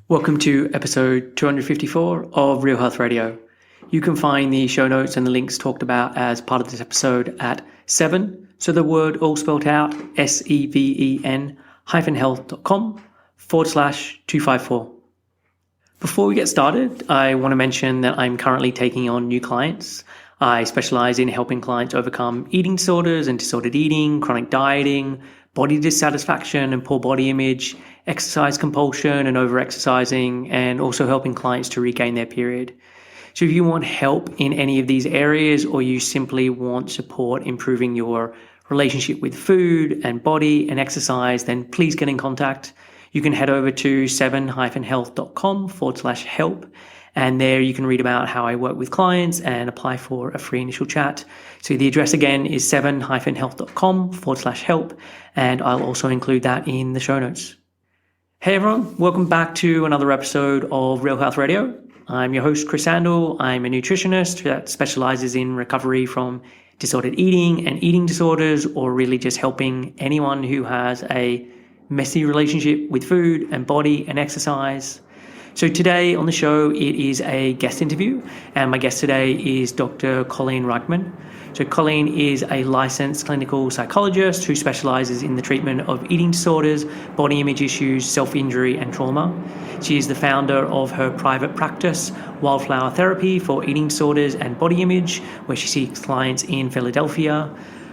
Welcome to episode 254 of Real Health Radio. You can find the show notes and the links talked about as part of this episode at 7, so the word all spelled out, seven-health.com/254. Before we get started, I want to mention that I'm currently taking on new clients. I specialize in helping clients overcome eating disorders and disordered eating, chronic dieting, body dissatisfaction and poor body image, exercise compulsion and over-exercising, and also helping clients to regain their period. So if you want help in any of these areas, or you simply want support improving your relationship with food and body and exercise, then please get in contact. You can head over to seven-health.com/help. And there you can read about how I work with clients and apply for a free initial chat. So the address again is seven-health.com/help. And I'll also include that in the show notes. Hey everyone, welcome back to another episode of Real Health Radio. I'm your host, Chris Sandel. I'm a nutritionist that specializes in recovery from disordered eating and eating disorders, or really just helping anyone who has a messy relationship with food and body and exercise. So today on the show, it is a guest interview, and my guest today is Dr. Colleen Reichmann. So Colleen is a licensed clinical psychologist who specializes in the treatment of eating disorders, body image issues, self-injury, and trauma. She is the founder of her private practice, Wildflower Therapy, for eating disorders and body image, where she sees clients in Philadelphia.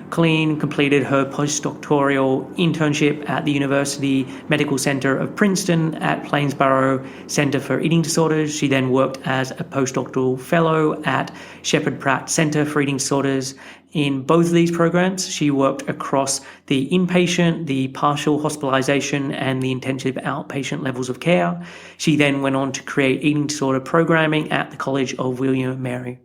Colleen completed her postdoctoral internship at the University Medical Centre of Princeton at Plainsboro Centre for Eating Disorders. She then worked as a postdoctoral fellow at Sheppard Pratt Centre for Eating Disorders. In both of these programs, she worked across the inpatient, the partial hospitalisation, and the intensive outpatient levels of care. She then went on to create eating disorder programming at the College of William and Mary.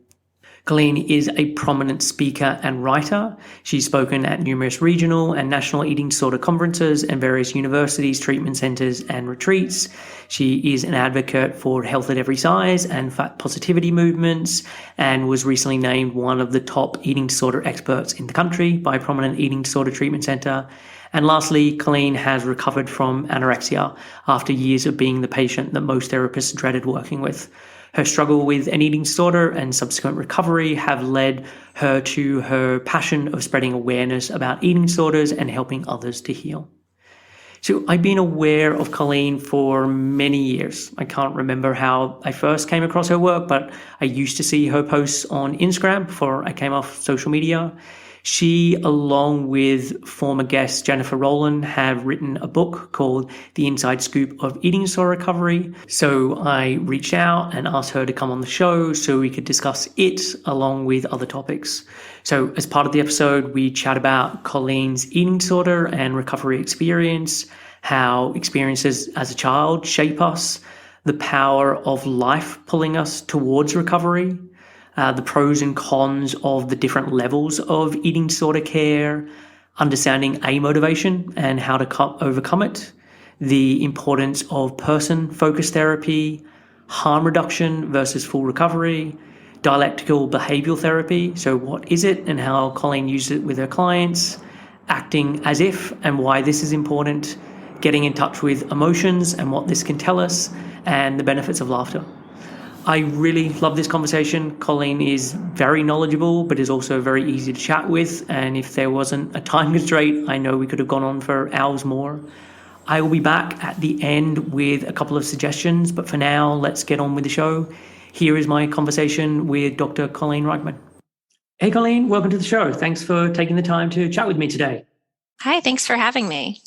Colleen is a prominent speaker and writer. She's spoken at numerous regional and national eating disorder conferences and various universities, treatment centres and retreats. She is an advocate for health at every size and fat positivity movements, and was recently named one of the top eating disorder experts in the country by a prominent eating disorder treatment centre. And lastly, Colleen has recovered from anorexia after years of being the patient that most therapists dreaded working with. Her struggle with an eating disorder and subsequent recovery have led her to her passion of spreading awareness about eating disorders and helping others to heal. So I've been aware of Colleen for many years. I can't remember how I first came across her work, but I used to see her posts on Instagram before I came off social media. She, along with former guest Jennifer Rowland, have written a book called The Inside Scoop of Eating Disorder Recovery. So I reached out and asked her to come on the show so we could discuss it along with other topics. So as part of the episode, we chat about Colleen's eating disorder and recovery experience, how experiences as a child shape us, the power of life pulling us towards recovery, the pros and cons of the different levels of eating disorder care, understanding Amotivation and how to overcome it, the importance of person-focused therapy, harm reduction versus full recovery, Dialectical Behavioural Therapy, so what is it and how Colleen used it with her clients, acting as if and why this is important, getting in touch with emotions and what this can tell us, and the benefits of laughter. I really love this conversation. Colleen is very knowledgeable, but is also very easy to chat with. And if there wasn't a time constraint, I know we could have gone on for hours more. I will be back at the end with a couple of suggestions, but for now, let's get on with the show. Here is my conversation with Dr. Colleen Reichmann. Hey, Colleen, welcome to the show. Thanks for taking the time to chat with me today. Hi, thanks for having me.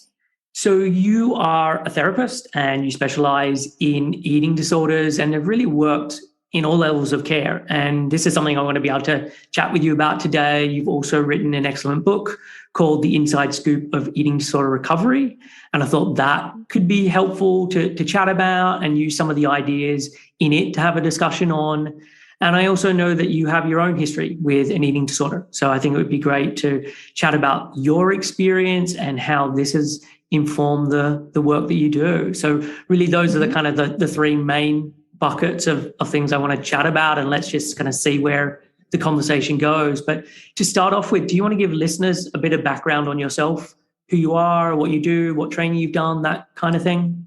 So you are a therapist and you specialize in eating disorders and have really worked in all levels of care. And this is something I want to be able to chat with you about today. You've also written an excellent book called The Inside Scoop of Eating Disorder Recovery. And I thought that could be helpful to chat about and use some of the ideas in it to have a discussion on. And I also know that you have your own history with an eating disorder. So I think it would be great to chat about your experience and how this has informed the work that you do. So really those are the kind of the three main buckets of things I want to chat about, and let's just kind of see where the conversation goes. But to start off with, do you want to give listeners a bit of background on yourself, who you are, what you do, what training you've done, that kind of thing?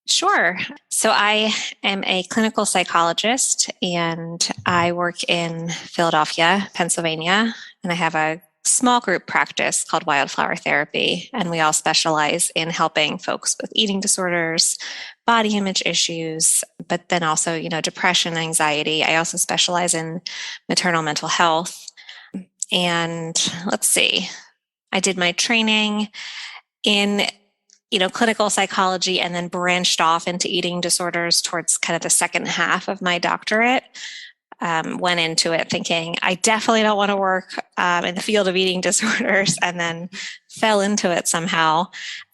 Sure. So I am a clinical psychologist and I work in Philadelphia, Pennsylvania, and I have a small group practice called Wildflower Therapy. And we all specialize in helping folks with eating disorders, body image issues, but then also, depression, anxiety. I also specialize in maternal mental health. And let's see, I did my training in clinical psychology and then branched off into eating disorders towards kind of the second half of my doctorate. Went into it thinking I definitely don't want to work in the field of eating disorders, and then fell into it somehow.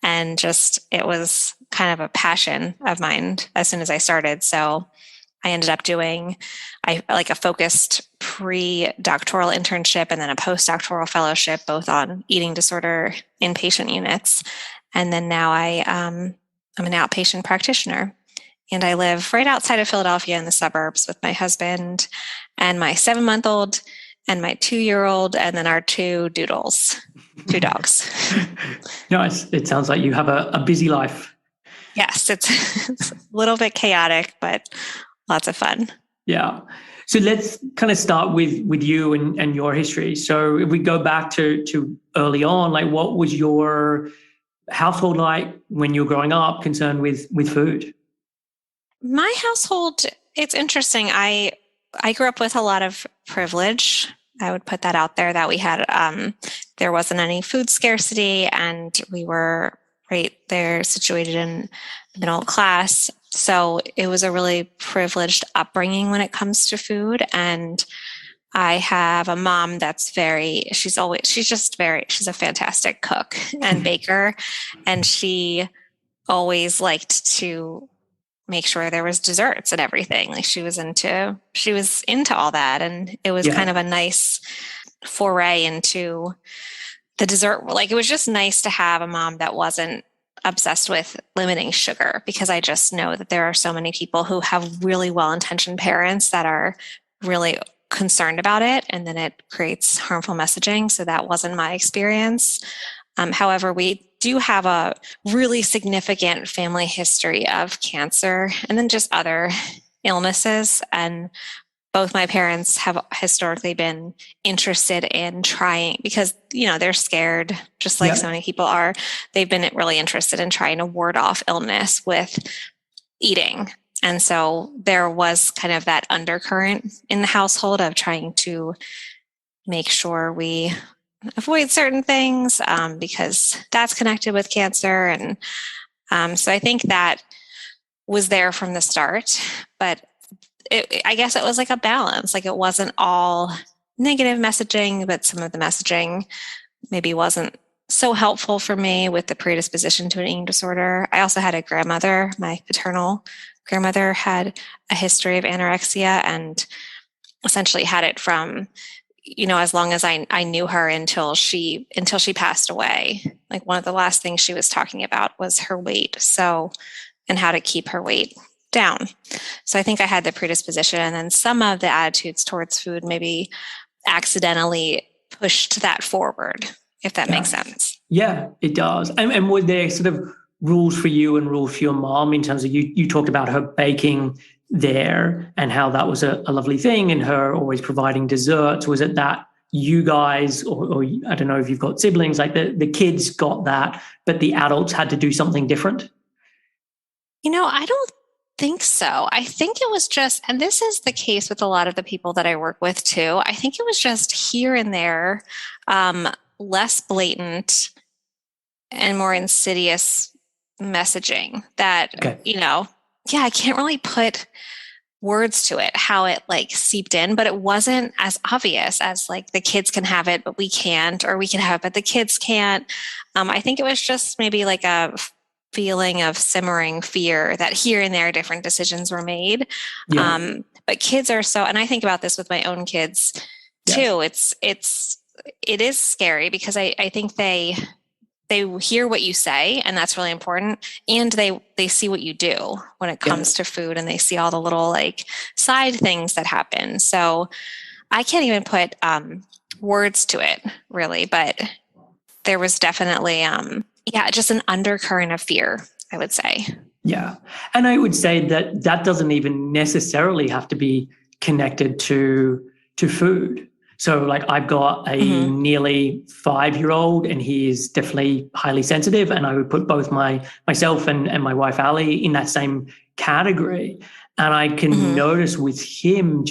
And it was kind of a passion of mine as soon as I started. So I ended up doing a focused pre-doctoral internship and then a postdoctoral fellowship, both on eating disorder inpatient units. And then now I'm an outpatient practitioner, and I live right outside of Philadelphia in the suburbs with my husband and my 7-month-old and my 2-year-old, and then our 2 doodles, 2 dogs. Nice. It sounds like you have a busy life. Yes, it's a little bit chaotic, but lots of fun. Yeah. So let's kind of start with you and your history. So if we go back to early on, what was your household like when you were growing up, concerned with food? My household, it's interesting. I grew up with a lot of privilege. I would put that out there, that we had, there wasn't any food scarcity, and we were right there situated in middle class. So it was a really privileged upbringing when it comes to food. And I have a mom that's she's a fantastic cook and baker. And she always liked to make sure there was desserts and everything. She was into all that. And it was kind of a nice foray into the dessert. It was just nice to have a mom that wasn't obsessed with limiting sugar, because I just know that there are so many people who have really well-intentioned parents that are really concerned about it, and then it creates harmful messaging. So that wasn't my experience. However, we do have a really significant family history of cancer and then just other illnesses. And both my parents have historically been interested in trying, because, they're scared, just like so many people are. They've been really interested in trying to ward off illness with eating. And so there was kind of that undercurrent in the household of trying to make sure we avoid certain things because that's connected with cancer. And so I think that was there from the start. But I guess it was like a balance. It wasn't all negative messaging, but some of the messaging maybe wasn't so helpful for me with the predisposition to an eating disorder. I also had a grandmother. My paternal grandmother had a history of anorexia and essentially had it from, as long as I knew her until she passed away. One of the last things she was talking about was her weight. And how to keep her weight down. So I think I had the predisposition, and then some of the attitudes towards food maybe accidentally pushed that forward, if that makes sense. Yeah, it does. And were there sort of rules for you and rules for your mom in terms of you talked about her baking there and how that was a lovely thing, and her always providing desserts? Was it that you guys, or I don't know if you've got siblings, the kids got that, but the adults had to do something different? I don't think so. I think it was just, and this is the case with a lot of the people that I work with too, I think it was just here and there, less blatant and more insidious messaging that, I can't really put words to it, how it seeped in, but it wasn't as obvious as the kids can have it, but we can't, or we can have it, but the kids can't. I think it was just maybe a feeling of simmering fear that here and there different decisions were made. But kids are so, and I think about this with my own kids too. It is scary because I think they hear what you say, and that's really important. And they see what you do when it comes to food, and they see all the little side things that happen. So I can't even put words to it really, but there was definitely, just an undercurrent of fear I would say. Yeah. And I would say that that doesn't even necessarily have to be connected to food. So like I've got a nearly 5-year-old and he is definitely highly sensitive. And I would put both myself and my wife, Ali, in that same category. And I can notice with him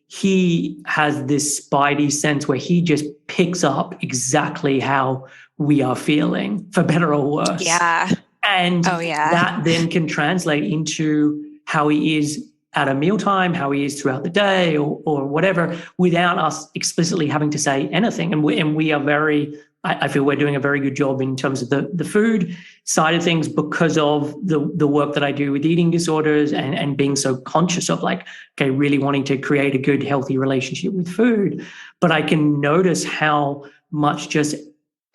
he has this spidey sense where he just picks up exactly how we are feeling, for better or worse. Yeah. And that then can translate into how he is at a mealtime, how he is throughout the day or whatever, without us explicitly having to say anything. And we are I feel we're doing a very good job in terms of the food side of things because of the work that I do with eating disorders and being so conscious of like, okay, really wanting to create a good, healthy relationship with food. But I can notice how much just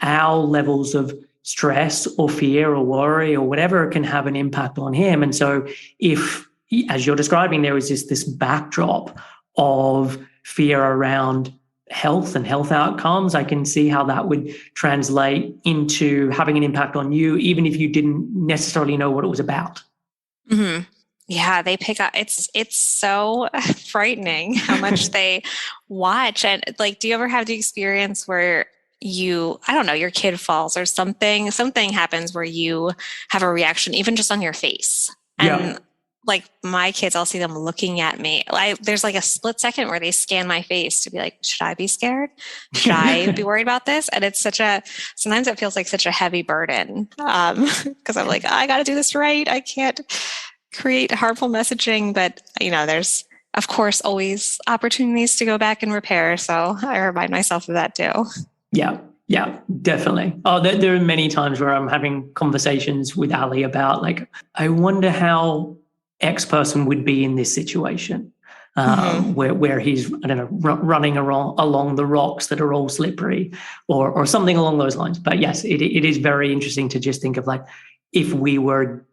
our levels of stress or fear or worry or whatever can have an impact on him. And so if, as you're describing, there is this backdrop of fear around health and health outcomes, I can see how that would translate into having an impact on you, even if you didn't necessarily know what it was about. Mm-hmm. Yeah, they pick up. It's so frightening how much they watch. And like, do you ever have the experience where I don't know, your kid falls or something happens where you have a reaction, even just on your face? And like my kids, I'll see them looking at me. There's like a split second where they scan my face to be like, should I be scared? Should I be worried about this? And it's sometimes it feels like such a heavy burden. Cause I'm like, I got to do this right. I can't create harmful messaging, but there's of course always opportunities to go back and repair. So I remind myself of that too. Yeah, definitely. Oh, there are many times where I'm having conversations with Ali about like, I wonder how X person would be in this situation, where he's, I don't know, running along the rocks that are all slippery or something along those lines. But yes, it is very interesting to just think of like, if we were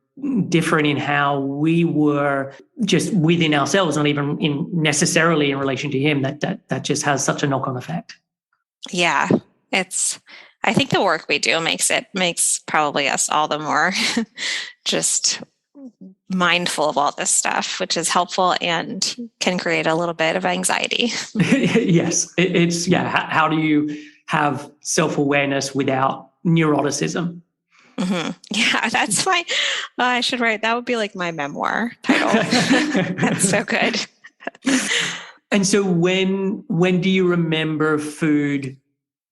different in how we were just within ourselves, not even necessarily in relation to him, that just has such a knock-on effect. Yeah. I think the work we do makes probably us all the more just mindful of all this stuff, which is helpful and can create a little bit of anxiety. Yes. How do you have self-awareness without neuroticism? Yeah, that's I should write, that would be like my memoir title. That's so good. And so when do you remember food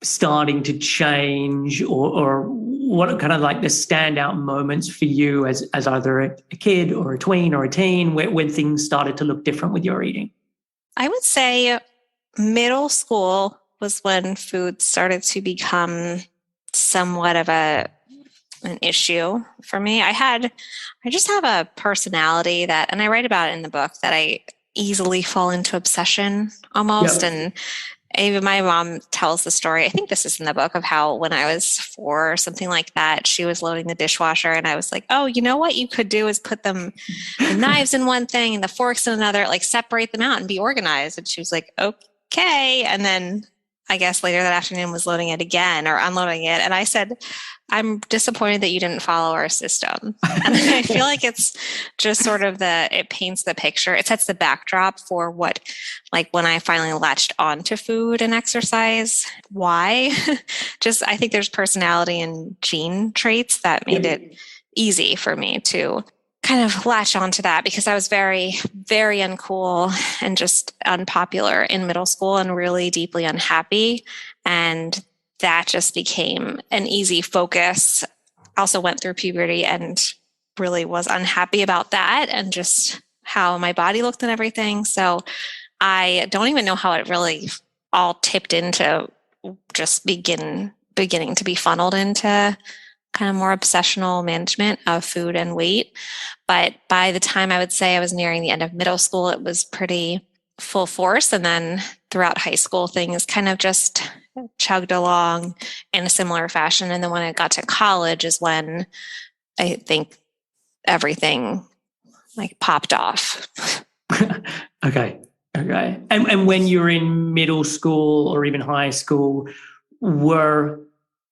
starting to change or what are kind of like the standout moments for you as either a kid or a tween or a teen when things started to look different with your eating? I would say middle school was when food started to become somewhat of an issue for me. I just have a personality and I write about it in the book, that I easily fall into obsession almost. Yep. And even my mom tells the story, I think this is in the book, of how when I was 4 or something like that, she was loading the dishwasher and I was like, oh, you know what you could do is put the knives in one thing and the forks in another, like separate them out and be organized. And she was like, okay. And then I guess later that afternoon was loading it again or unloading it. And I said, I'm disappointed that you didn't follow our system. And I feel like it's just sort of it paints the picture. It sets the backdrop for what, like when I finally latched onto food and exercise, why? Just, I think there's personality and gene traits that made it easy for me to kind of latch onto that, because I was very, very uncool and just unpopular in middle school and really deeply unhappy. And that just became an easy focus. Also went through puberty and really was unhappy about that and just how my body looked and everything. So I don't even know how it really all tipped into just beginning to be funneled into kind of more obsessional management of food and weight. But by the time I would say I was nearing the end of middle school, it was pretty full force. And then throughout high school, things kind of just chugged along in a similar fashion. And then when I got to college is when I think everything like popped off. Okay. And when you were in middle school or even high school, were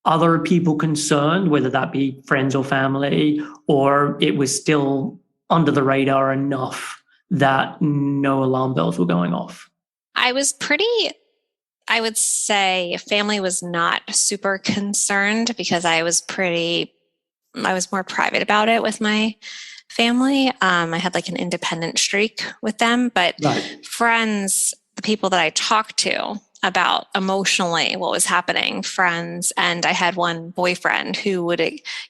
other people concerned, whether that be friends or family, or it was still under the radar enough that no alarm bells were going off? I was I would say family was not super concerned because I was more private about it with my family. I had like an independent streak with them, but Right. friends, the people that I talked to about emotionally what was happening, friends, and I had one boyfriend who would,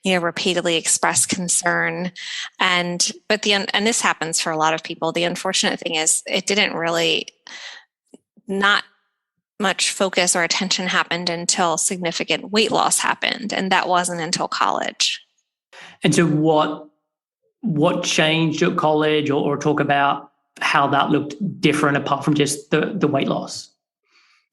repeatedly express concern. And this happens for a lot of people. The unfortunate thing is it didn't really, not much focus or attention happened until significant weight loss happened. And that wasn't until college. And so what changed at college, or talk about how that looked different apart from just the weight loss?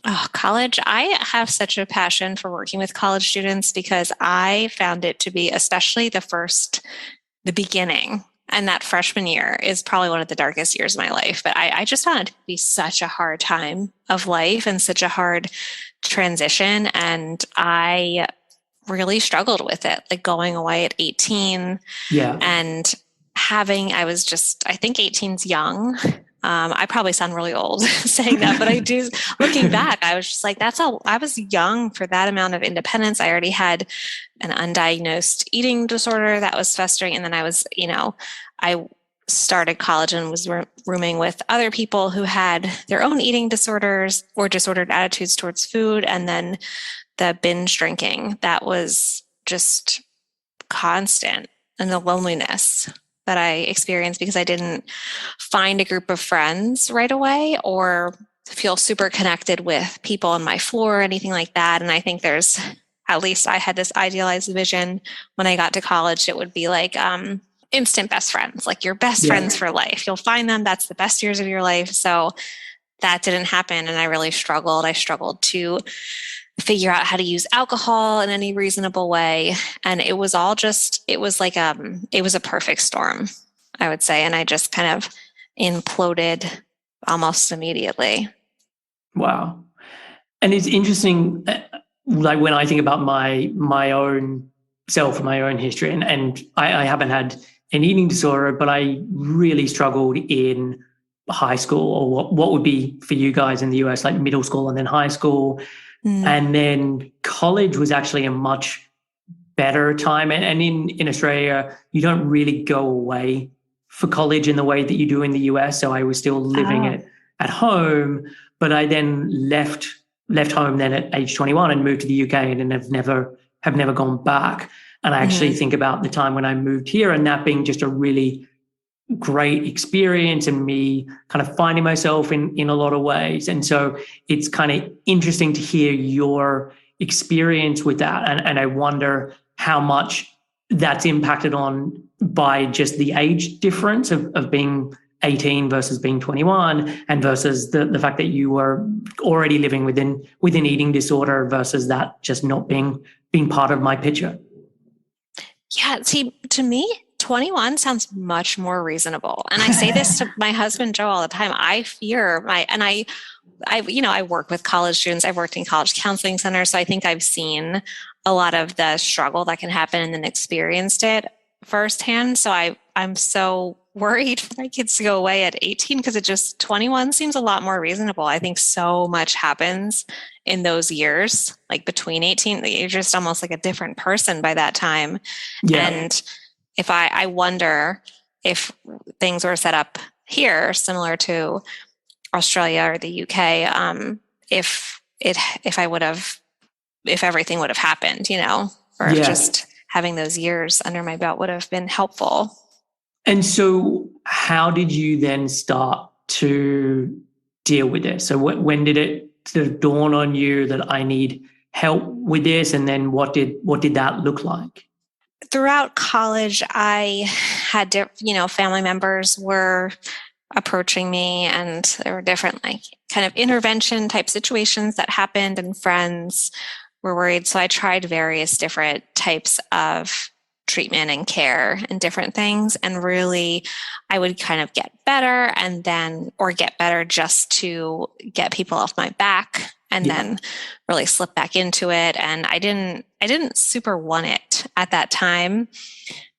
Oh, college. I have such a passion for working with college students because I found it to be, especially the beginning, and that freshman year is probably one of the darkest years of my life. But I just found it to be such a hard time of life and such a hard transition. And I really struggled with it, like going away at 18 Yeah. and I think 18's young. I probably sound really old saying that, but looking back, I was just like, I was young for that amount of independence. I already had an undiagnosed eating disorder that was festering. And then I started college and was rooming with other people who had their own eating disorders or disordered attitudes towards food. And then the binge drinking that was just constant, and the loneliness that I experienced because I didn't find a group of friends right away or feel super connected with people on my floor or anything like that. And I think at least I had this idealized vision when I got to college. It would be like instant best friends, like your best friends for life. You'll find them. That's the best years of your life. So that didn't happen. And I really struggled. I struggled to figure out how to use alcohol in any reasonable way. And it was it was a perfect storm, I would say. And I just kind of imploded almost immediately. Wow. And it's interesting, like when I think about my own self, my own history, and I haven't had an eating disorder, but I really struggled in high school, or what would be for you guys in the US, like middle school and then high school. And then college was actually a much better time. And in Australia, you don't really go away for college in the way that you do in the US. So I was still living at home, but I then left home then at age 21 and moved to the UK, and then have never gone back. And I actually think about the time when I moved here and that being just a really great experience and me kind of finding myself in a lot of ways. And so it's kind of interesting to hear your experience with that. And I wonder how much that's impacted on by just the age difference of being 18 versus being 21, and versus the fact that you were already living with an eating disorder versus that just not being part of my picture. Yeah, see, to me, 21 sounds much more reasonable. And I say this to my husband, Joe, all the time. I work with college students. I've worked in college counseling centers. So I think I've seen a lot of the struggle that can happen and then experienced it firsthand. So I'm so worried for my kids to go away at 18 because 21 seems a lot more reasonable. I think so much happens in those years, like between 18, you're just almost like a different person by that time. Yeah. And if I wonder if things were set up here similar to Australia or the UK, if everything would have happened, or if just having those years under my belt would have been helpful. And so how did you then start to deal with this? So when did it sort of dawn on you that I need help with this? And then what did that look like? Throughout college, I had, family members were approaching me, and there were different kind of intervention type situations that happened, and friends were worried. So I tried various different types of treatment and care and different things. And really, I would kind of get better or get better just to get people off my back and then really slipped back into it. And I didn't super want it at that time.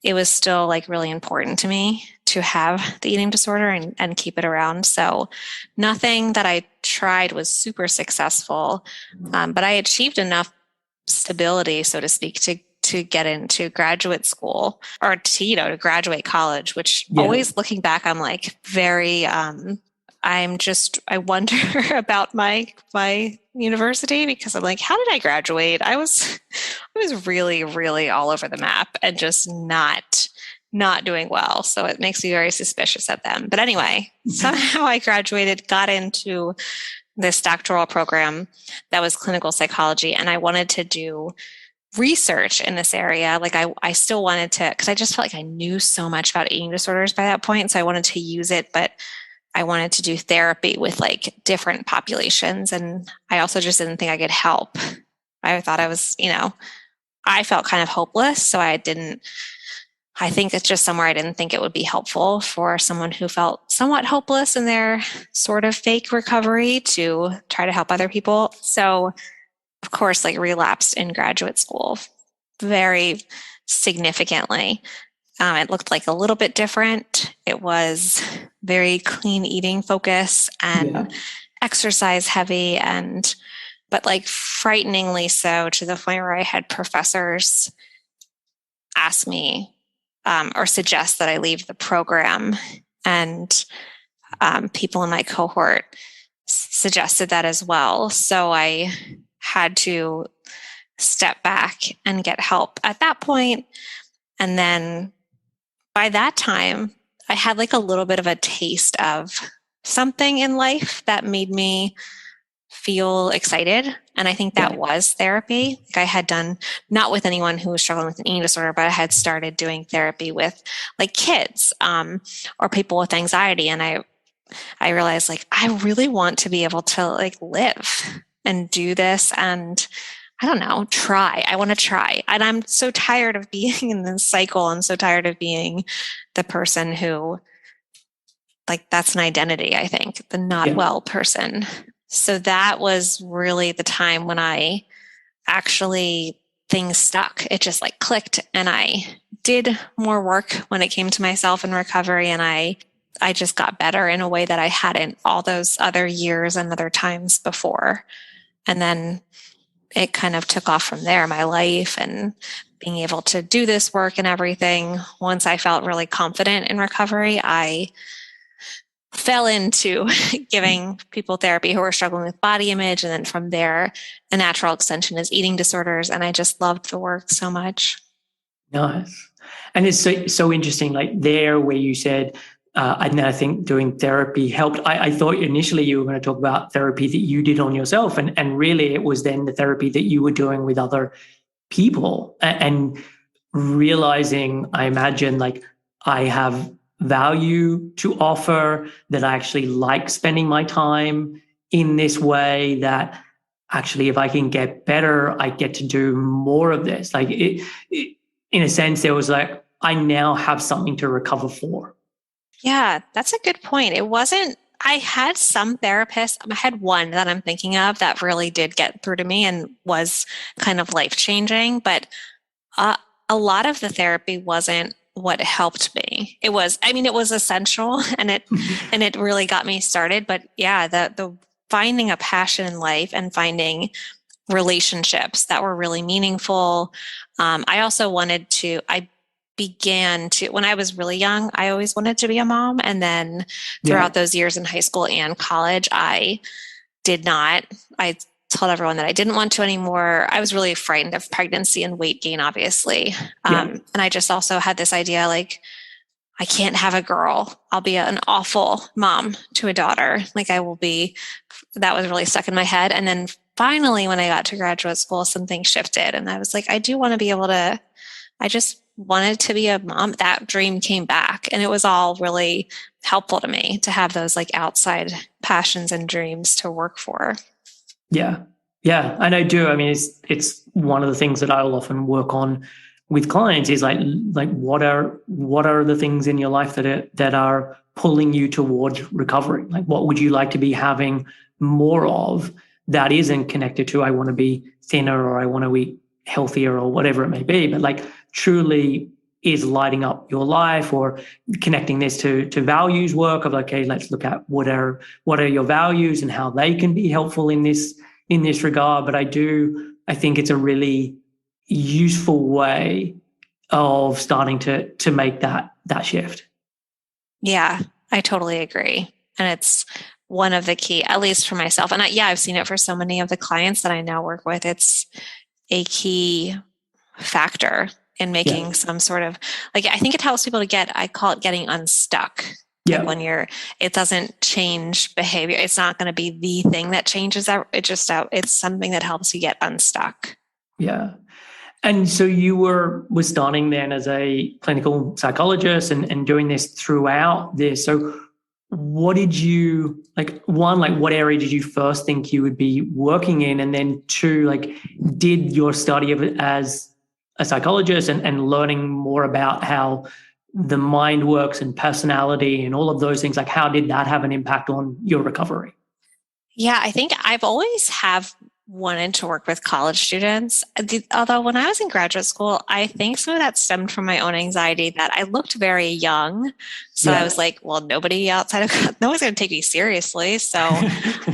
It was still like really important to me to have the eating disorder and keep it around. So nothing that I tried was super successful, but I achieved enough stability, so to speak, to get into graduate school or to graduate college, which always looking back, I'm like very, I wonder about my university, because I'm like, how did I graduate? I was really, really all over the map and just not doing well. So it makes me very suspicious of them. But anyway, somehow I graduated, got into this doctoral program that was clinical psychology, and I wanted to do research in this area. Like I still wanted to, because I just felt like I knew so much about eating disorders by that point. So I wanted to use it, but I wanted to do therapy with like different populations. And I also just didn't think I could help. I thought I was, I felt kind of hopeless. So I think it's just somewhere I didn't think it would be helpful for someone who felt somewhat hopeless in their sort of fake recovery to try to help other people. So of course, like relapsed in graduate school very significantly. It looked like a little bit different. It was very clean eating focus and exercise heavy, but like frighteningly so, to the point where I had professors ask me or suggest that I leave the program, and people in my cohort suggested that as well. So I had to step back and get help at that point. And then by that time, I had like a little bit of a taste of something in life that made me feel excited. And I think that was therapy. Like I had done, not with anyone who was struggling with an eating disorder, but I had started doing therapy with like kids or people with anxiety. And I realized like, I really want to be able to like live and do this, and I don't know, try. I want to try. And I'm so tired of being in this cycle. I'm so tired of being the person who, like, that's an identity, I think, the not well person. So that was really the time when I actually, things stuck. It just like clicked, and I did more work when it came to myself in recovery. And I just got better in a way that I hadn't all those other years and other times before. And then it kind of took off from there, my life and being able to do this work and everything. Once I felt really confident in recovery, I fell into giving people therapy who were struggling with body image. And then from there, a natural extension is eating disorders. And I just loved the work so much. Nice. And it's so interesting, like there where you said, I think doing therapy helped. I thought initially you were going to talk about therapy that you did on yourself. And really it was then the therapy that you were doing with other people, and realizing, I imagine, like I have value to offer, that I actually like spending my time in this way, that actually if I can get better, I get to do more of this. Like it in a sense, there was like, I now have something to recover for. Yeah, that's a good point. It wasn't, I had some therapists. I had one that I'm thinking of that really did get through to me and was kind of life-changing, but a lot of the therapy wasn't what helped me. It was essential, and it really got me started. But yeah, the finding a passion in life and finding relationships that were really meaningful. I also wanted to, when I was really young, I always wanted to be a mom. And then throughout those years in high school and college, I told everyone that I didn't want to anymore. I was really frightened of pregnancy and weight gain, obviously. And I just also had this idea, like, I can't have a girl. I'll be an awful mom to a daughter. Like that was really stuck in my head. And then finally, when I got to graduate school, something shifted. And I was like, I do want to be able to, I just wanted to be a mom. That dream came back, and it was all really helpful to me to have those like outside passions and dreams to work for. Yeah. And I do. I mean, it's one of the things that I'll often work on with clients is like what are the things in your life that are pulling you towards recovery? Like what would you like to be having more of that isn't connected to I want to be thinner or I want to eat healthier or whatever it may be, but like truly is lighting up your life, or connecting this to values work of, okay, let's look at what are your values and how they can be helpful in this regard. But I think it's a really useful way of starting to make that shift. Yeah, I totally agree. And it's one of the key, at least for myself. And I've seen it for so many of the clients that I now work with. It's a key factor in making some sort of, like, I think it helps people to I call it getting unstuck. Yeah. Like when it doesn't change behavior. It's not going to be the thing that changes that. It's something that helps you get unstuck. Yeah. And so you were starting then as a clinical psychologist and doing this throughout this. So what did you, like, one, like what area did you first think you would be working in? And then two, like, did your study of it as a psychologist and learning more about how the mind works and personality and all of those things, like how did that have an impact on your recovery? Yeah, I think I've always wanted to work with college students. Although when I was in graduate school, I think some of that stemmed from my own anxiety that I looked very young. So I was like, well, nobody outside of, no one's going to take me seriously. So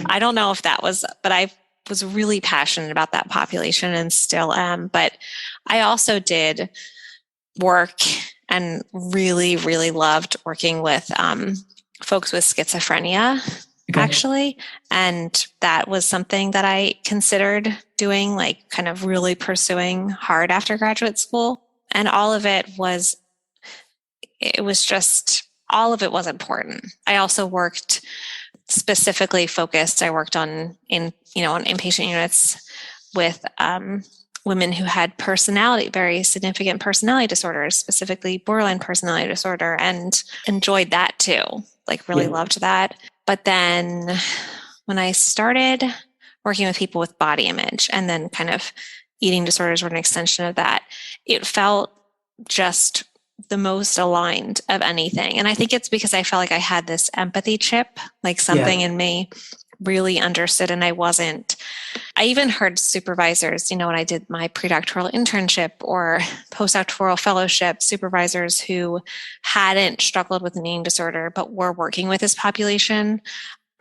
I don't know if that was, but I was really passionate about that population and still am. But I also did work and really, really loved working with folks with schizophrenia. Okay. Actually. And that was something that I considered doing, like kind of really pursuing hard after graduate school. And all of it was important. I also worked specifically focused. I worked on inpatient units with women who had very significant personality disorders, specifically borderline personality disorder, and enjoyed that too. Like really loved that. But then when I started working with people with body image, and then kind of eating disorders were an extension of that, it felt just the most aligned of anything. And I think it's because I felt like I had this empathy chip, like something in me really understood. And I even heard supervisors, when I did my predoctoral internship or postdoctoral fellowship, supervisors who hadn't struggled with an eating disorder, but were working with this population,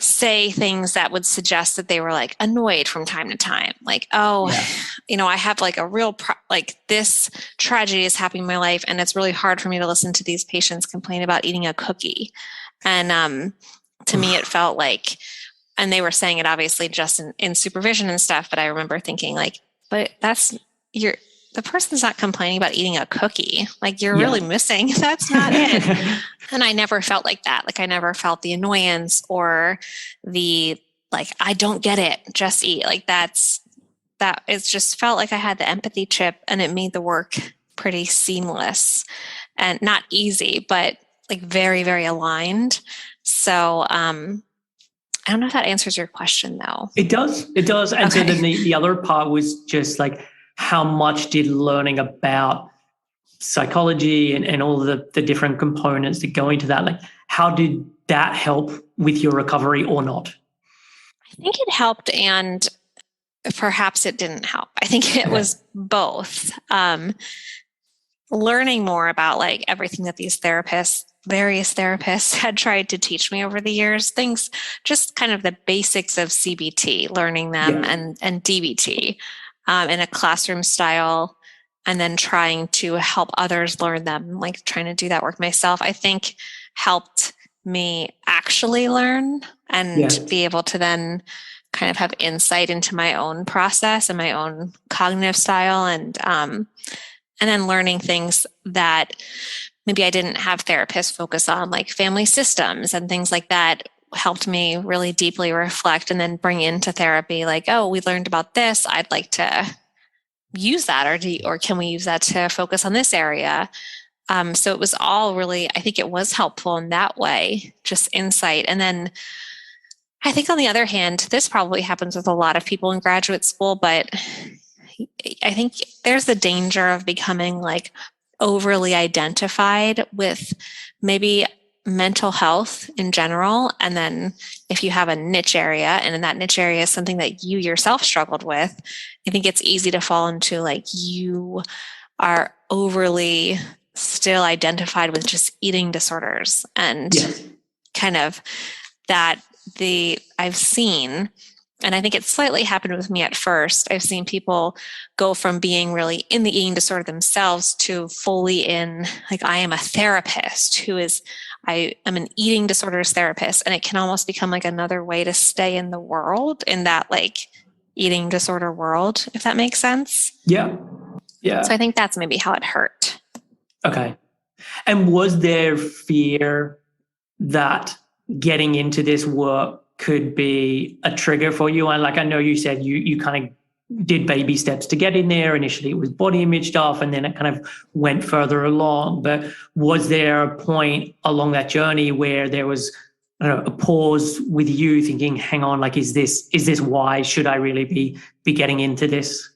say things that would suggest that they were like annoyed from time to time. Like, I have like a real, this tragedy is happening in my life. And it's really hard for me to listen to these patients complain about eating a cookie. And to me, it felt like, and they were saying it obviously just in supervision and stuff, but I remember thinking like, but the person's not complaining about eating a cookie. Like you're really missing, that's not it. And I never felt like that. Like I never felt the annoyance or the, like, I don't get it, just eat. Like it just felt like I had the empathy chip, and it made the work pretty seamless and not easy, but like very, very aligned. So, I don't know if that answers your question though. It does. And so then the other part was just like, how much did learning about psychology and all of the different components that go into that, like how did that help with your recovery or not? I think it helped, and perhaps it didn't help. I think it was both. Learning more about like everything that various therapists had tried to teach me over the years, things, just kind of the basics of CBT, learning them and DBT in a classroom style, and then trying to help others learn them, like trying to do that work myself, I think helped me actually learn and be able to then kind of have insight into my own process and my own cognitive style, and then learning things that maybe I didn't have therapists focus on, like family systems and things like that, helped me really deeply reflect and then bring into therapy, like, oh, we learned about this, I'd like to use that, or can we use that to focus on this area? So it was all really, I think it was helpful in that way, just insight. And then I think on the other hand, this probably happens with a lot of people in graduate school, but I think there's the danger of becoming like overly identified with maybe mental health in general. And then if you have a niche area, and in that niche area is something that you yourself struggled with, I think it's easy to fall into like you are overly still identified with just eating disorders and kind of that I've seen, and I think it slightly happened with me at first. I've seen people go from being really in the eating disorder themselves to fully in, like, I am a therapist I am an eating disorders therapist. And it can almost become like another way to stay in the world, in that like eating disorder world, if that makes sense. Yeah. Yeah. So I think that's maybe how it hurt. Okay. And was there fear that getting into this work could be a trigger for you? And like, I know you said you kind of did baby steps to get in there. Initially it was body image stuff, and then it kind of went further along. But was there a point along that journey where there was, I don't know, a pause with you thinking, hang on, like, is this why? Should I really be getting into this?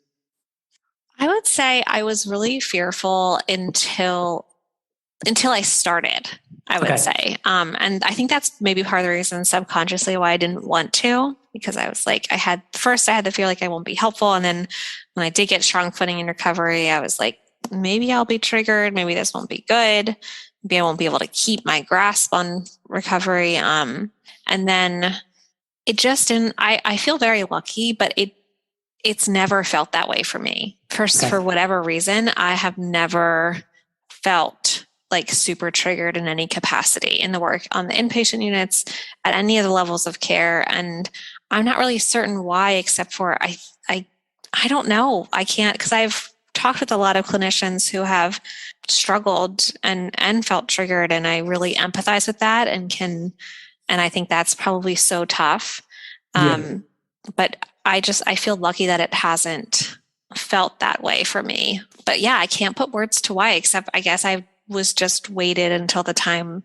I would say I was really fearful until I started, I would say. And I think that's maybe part of the reason subconsciously why I didn't want to, because I was like, I had the fear like I won't be helpful. And then when I did get strong footing in recovery, I was like, maybe I'll be triggered. Maybe this won't be good. Maybe I won't be able to keep my grasp on recovery. And then it just didn't, I feel very lucky, but it's never felt that way for me. For whatever reason, I have never felt like super triggered in any capacity in the work on the inpatient units, at any of the levels of care. And I'm not really certain why, except for I don't know. I can't, because I've talked with a lot of clinicians who have struggled and felt triggered, and I really empathize with that and I think that's probably so tough. But I feel lucky that it hasn't felt that way for me. But yeah, I can't put words to why, except I guess I was just waited until the time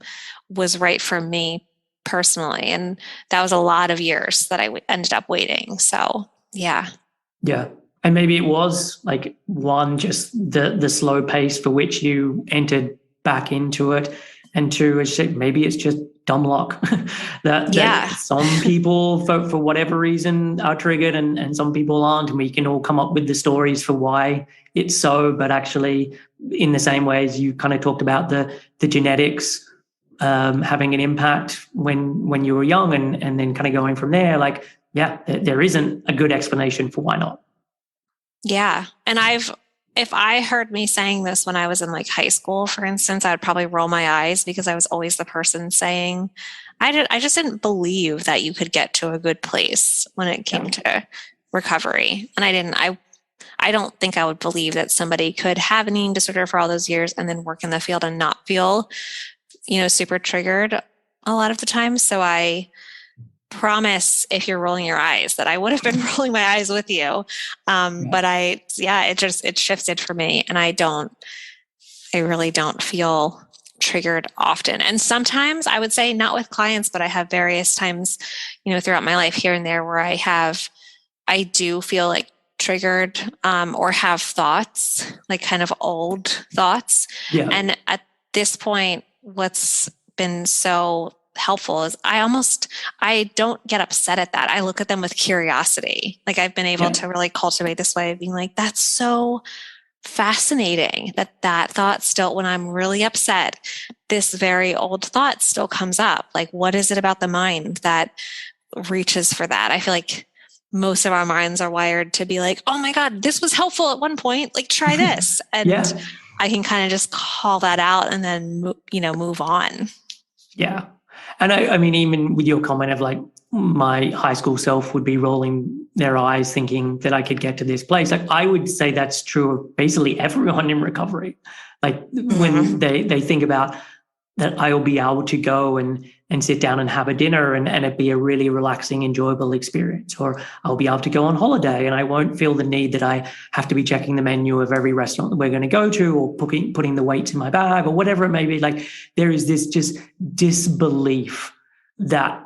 was right for me personally. And that was a lot of years that I ended up waiting. So yeah. Yeah. And maybe it was like, one, just the slow pace for which you entered back into it. And two, as you said, maybe it's just dumb luck that some people for whatever reason are triggered and some people aren't. And we can all come up with the stories for why it's so, but actually in the same way as you kind of talked about the genetics having an impact when you were young and then kind of going from there, like, there isn't a good explanation for why not. Yeah. And if I heard me saying this when I was in like high school, for instance, I would probably roll my eyes, because I was always the person saying, I just didn't believe that you could get to a good place when it came to recovery. And I don't think I would believe that somebody could have an eating disorder for all those years and then work in the field and not feel, super triggered a lot of the time. So I promise, if you're rolling your eyes, that I would have been rolling my eyes with you. But it shifted for me, and I really don't feel triggered often. And sometimes I would say not with clients, but I have various times, throughout my life here and there where I do feel like triggered, or have thoughts, like kind of old thoughts. Yeah. And at this point, what's been so helpful is I don't get upset at that. I look at them with curiosity. Like, I've been able to really cultivate this way of being like, that's so fascinating that thought still, when I'm really upset, this very old thought still comes up. Like, what is it about the mind that reaches for that? I feel like most of our minds are wired to be like, oh my God, this was helpful at one point. Like, try this. And I can kind of just call that out and then, move on. Yeah. And I mean, even with your comment of like, my high school self would be rolling their eyes thinking that I could get to this place. Like, I would say that's true of basically everyone in recovery. Like, when they think about that, I'll be able to go and sit down and have a dinner and it be a really relaxing, enjoyable experience. Or I'll be able to go on holiday and I won't feel the need that I have to be checking the menu of every restaurant that we're going to go to, or putting the weights in my bag, or whatever it may be. Like, there is this just disbelief that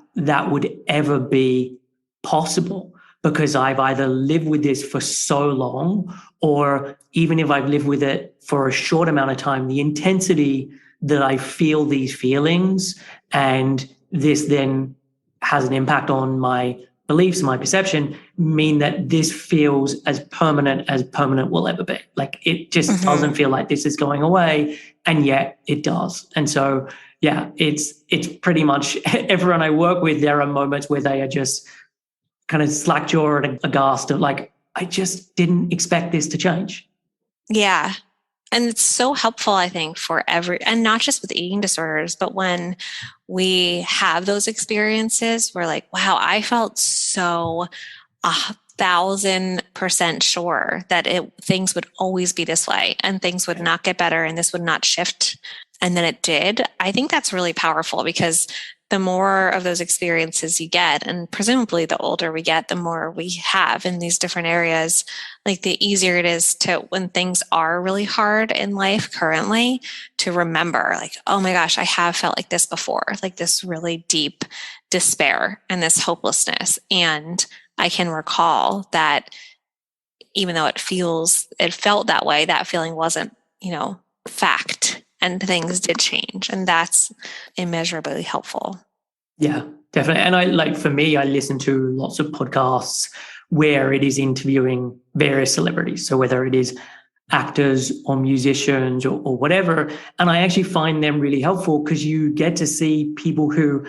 would ever be possible, because I've either lived with this for so long, or even if I've lived with it for a short amount of time, the intensity that I feel these feelings, and this then has an impact on my beliefs, my perception, mean that this feels as permanent will ever be. Like, it just doesn't feel like this is going away, and yet it does. And so, yeah, it's pretty much everyone I work with, there are moments where they are just kind of slack jaw and aghast of like, I just didn't expect this to change. Yeah. And it's so helpful, I think, and not just with eating disorders, but when we have those experiences, we're like, wow, I felt so 1,000% sure that things would always be this way and things would not get better and this would not shift. And then it did. I think that's really powerful, because the more of those experiences you get, and presumably the older we get, the more we have in these different areas, like the easier it is to, when things are really hard in life currently, to remember like, oh my gosh, I have felt like this before, like this really deep despair and this hopelessness. And I can recall that even though it felt that way, that feeling wasn't, fact. And things did change, and that's immeasurably helpful. Yeah, definitely. And for me, I listen to lots of podcasts where it is interviewing various celebrities. So whether it is actors or musicians or whatever, and I actually find them really helpful, because you get to see people who,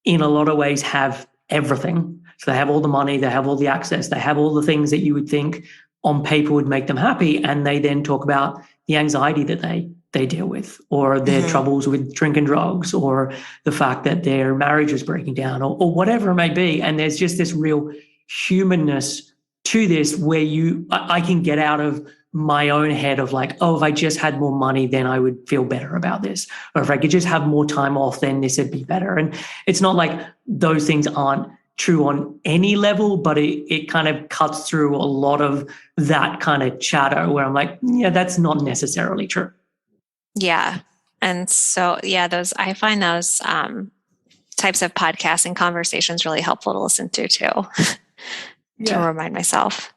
in a lot of ways, have everything. So they have all the money, they have all the access, they have all the things that you would think on paper would make them happy. And they then talk about the anxiety that they deal with, or their troubles with drink and drugs, or the fact that their marriage is breaking down, or whatever it may be. And there's just this real humanness to this, where I can get out of my own head of like, oh, if I just had more money, then I would feel better about this. Or if I could just have more time off, then this would be better. And it's not like those things aren't true on any level, but it kind of cuts through a lot of that kind of chatter where I'm like, yeah, that's not necessarily true. Yeah. And so, yeah, I find those types of podcasts and conversations really helpful to listen to too, to remind myself.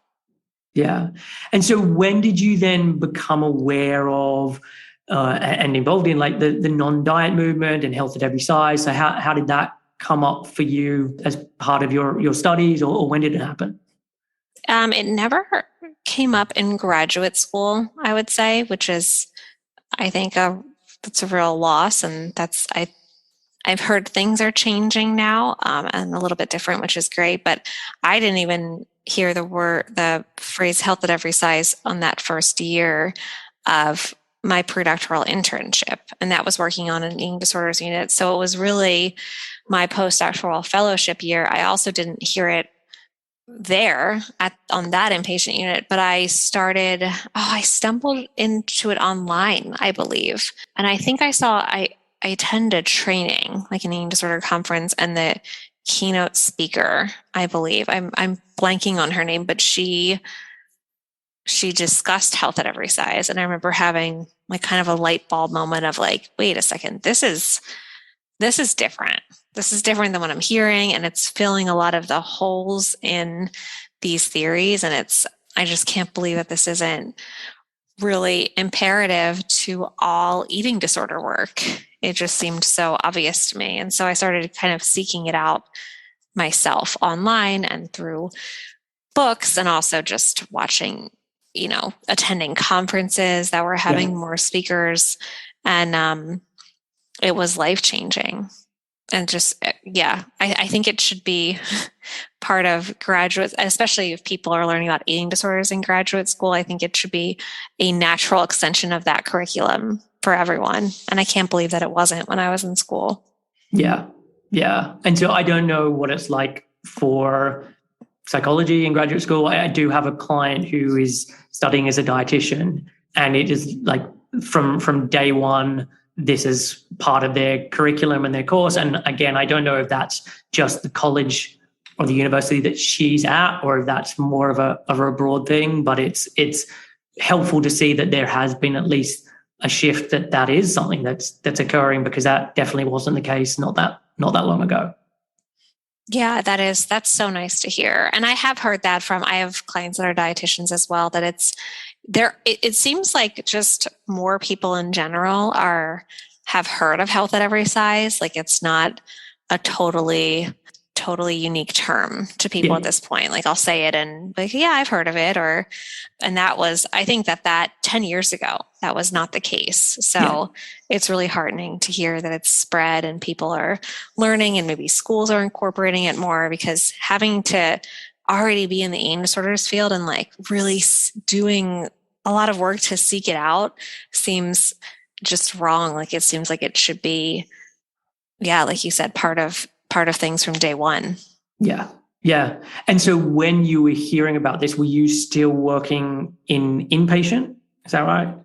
Yeah. And so when did you then become aware of and involved in like the non-diet movement and health at every size? So how did that come up for you as part of your studies, or when did it happen? It never came up in graduate school, I would say, which is, I think, that's a real loss. And I've heard things are changing now, and a little bit different, which is great. But I didn't even hear the phrase health at every size on that first year of my predoctoral internship. And that was working on an eating disorders unit. So it was really my postdoctoral fellowship year. I also didn't hear it there on that inpatient unit, but I stumbled into it online, I believe. And I think I attended training, like an eating disorder conference, and the keynote speaker, I believe, I'm blanking on her name, but she discussed health at every size. And I remember having like kind of a light bulb moment of like, wait a second, this is different. This is different than what I'm hearing. And it's filling a lot of the holes in these theories. And I just can't believe that this isn't really imperative to all eating disorder work. It just seemed so obvious to me. And so I started kind of seeking it out myself online and through books, and also just watching, attending conferences that were having more speakers. And it was life-changing. And just, I think it should be part of graduate, especially if people are learning about eating disorders in graduate school. I think it should be a natural extension of that curriculum for everyone. And I can't believe that it wasn't when I was in school. Yeah. Yeah. And so I don't know what it's like for psychology in graduate school. I do have a client who is studying as a dietitian, and it is like from day one, this is part of their curriculum and their course. And again, I don't know if that's just the college or the university that she's at, or if that's more of a broad thing, but it's helpful to see that there has been at least a shift that is something that's occurring, because that definitely wasn't the case not that long ago. Yeah, that's so nice to hear. And I have heard that I have clients that are dietitians as well, that it seems like just more people in general are have heard of health at every size. Like it's not a totally unique term to people Yeah. at this point. Like I'll say it and like, yeah, I've heard of it. And that was, I think that 10 years ago, that was not the case. So it's really heartening to hear that it's spread and people are learning and maybe schools are incorporating it more, because having to already be in the eating disorders field and like really doing a lot of work to seek it out seems just wrong. Like it seems like it should be, yeah, like you said, part of things from day one. Yeah. Yeah. And so when you were hearing about this, were you still working in inpatient? Is that right?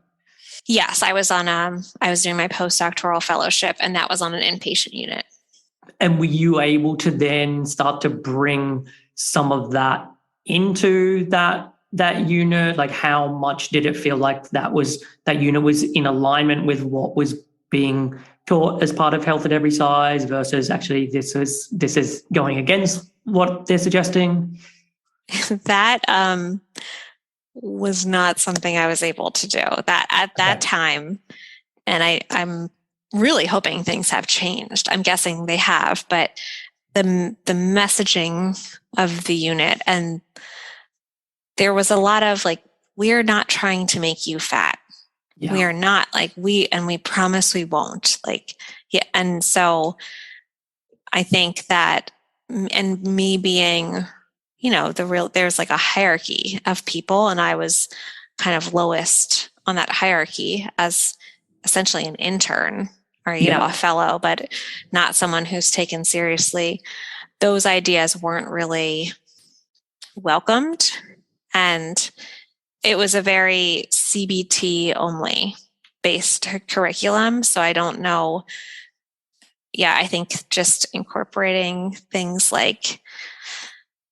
Yes, I was doing my postdoctoral fellowship, and that was on an inpatient unit. And were you able to then start to bring some of that into that unit? Like how much did it feel like that unit was in alignment with what was being taught as part of health at every size versus actually this is going against what they're suggesting? That was not something I was able to do that at that time. And I'm really hoping things have changed. I'm guessing they have, but the messaging of the unit, and there was a lot of like, we're not trying to make you fat. Yeah. We are not like we promise we won't, like, yeah. And so I think that, and me being, there's like a hierarchy of people, and I was kind of lowest on that hierarchy as essentially an intern or, a fellow, but not someone who's taken seriously. Those ideas weren't really welcomed. And it was a very CBT only based curriculum. So I don't know. Yeah, I think just incorporating things like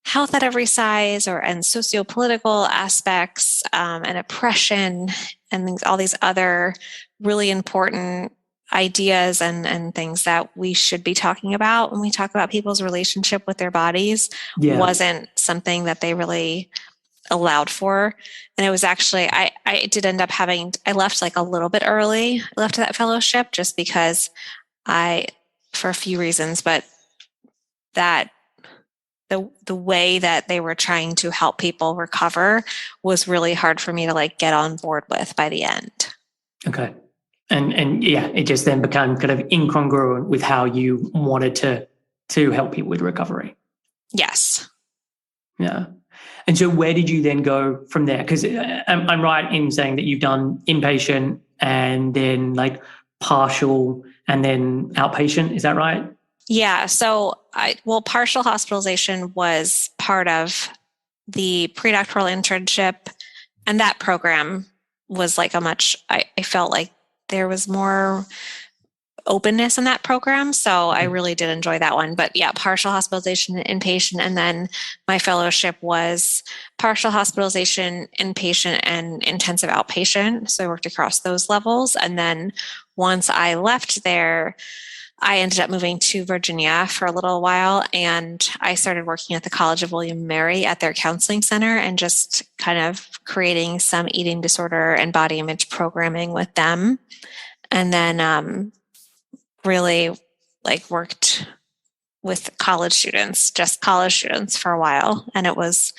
health at every size and sociopolitical aspects and oppression and things, all these other really important ideas and things that we should be talking about when we talk about people's relationship with their bodies wasn't something that they really allowed for. And it was actually, I did end up I left like a little bit early. I left that fellowship just because for a few reasons, but that the way that they were trying to help people recover was really hard for me to like get on board with by the end. Okay. And yeah, it just then became kind of incongruent with how you wanted to help people with recovery. Yes. Yeah. And so where did you then go from there? Because I'm right in saying that you've done inpatient and then like partial and then outpatient. Is that right? Yeah. So partial hospitalization was part of the predoctoral internship, and that program was like I felt like there was more openness in that program. So I really did enjoy that one. But yeah, partial hospitalization, inpatient, and then my fellowship was partial hospitalization, inpatient, and intensive outpatient. So I worked across those levels. And then once I left there, I ended up moving to Virginia for a little while, and I started working at the College of William and Mary at their counseling center and just kind of creating some eating disorder and body image programming with them. And then really like worked with just college students for a while. And it was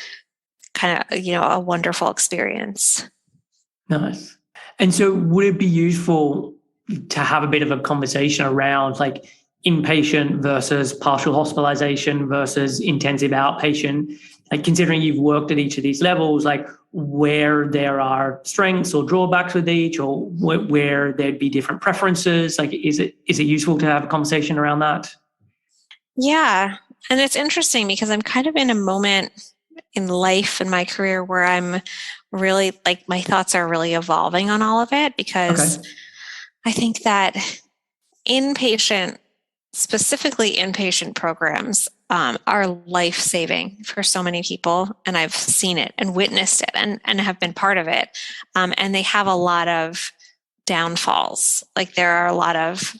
kind of, a wonderful experience. Nice. And so would it be useful to have a bit of a conversation around like inpatient versus partial hospitalization versus intensive outpatient, like considering you've worked at each of these levels, like where there are strengths or drawbacks with each, or where there'd be different preferences? Like, is it useful to have a conversation around that? Yeah. And it's interesting because I'm kind of in a moment in life in my career where I'm really like, my thoughts are really evolving on all of it, because I think that specifically inpatient programs are life-saving for so many people. And I've seen it and witnessed it and have been part of it. And they have a lot of downfalls. Like there are a lot of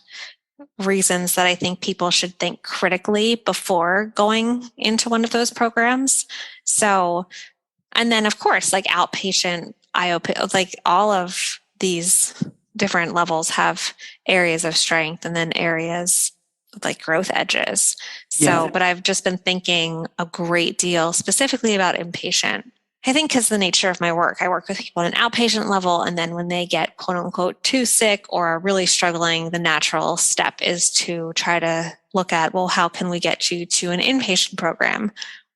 reasons that I think people should think critically before going into one of those programs. So, and then of course, like outpatient, IOP, like all of these different levels have areas of strength and then areas like growth edges. So, but I've just been thinking a great deal specifically about inpatient. I think because the nature of my work, I work with people on an outpatient level, and then when they get quote unquote too sick or are really struggling, the natural step is to try to look at, well, how can we get you to an inpatient program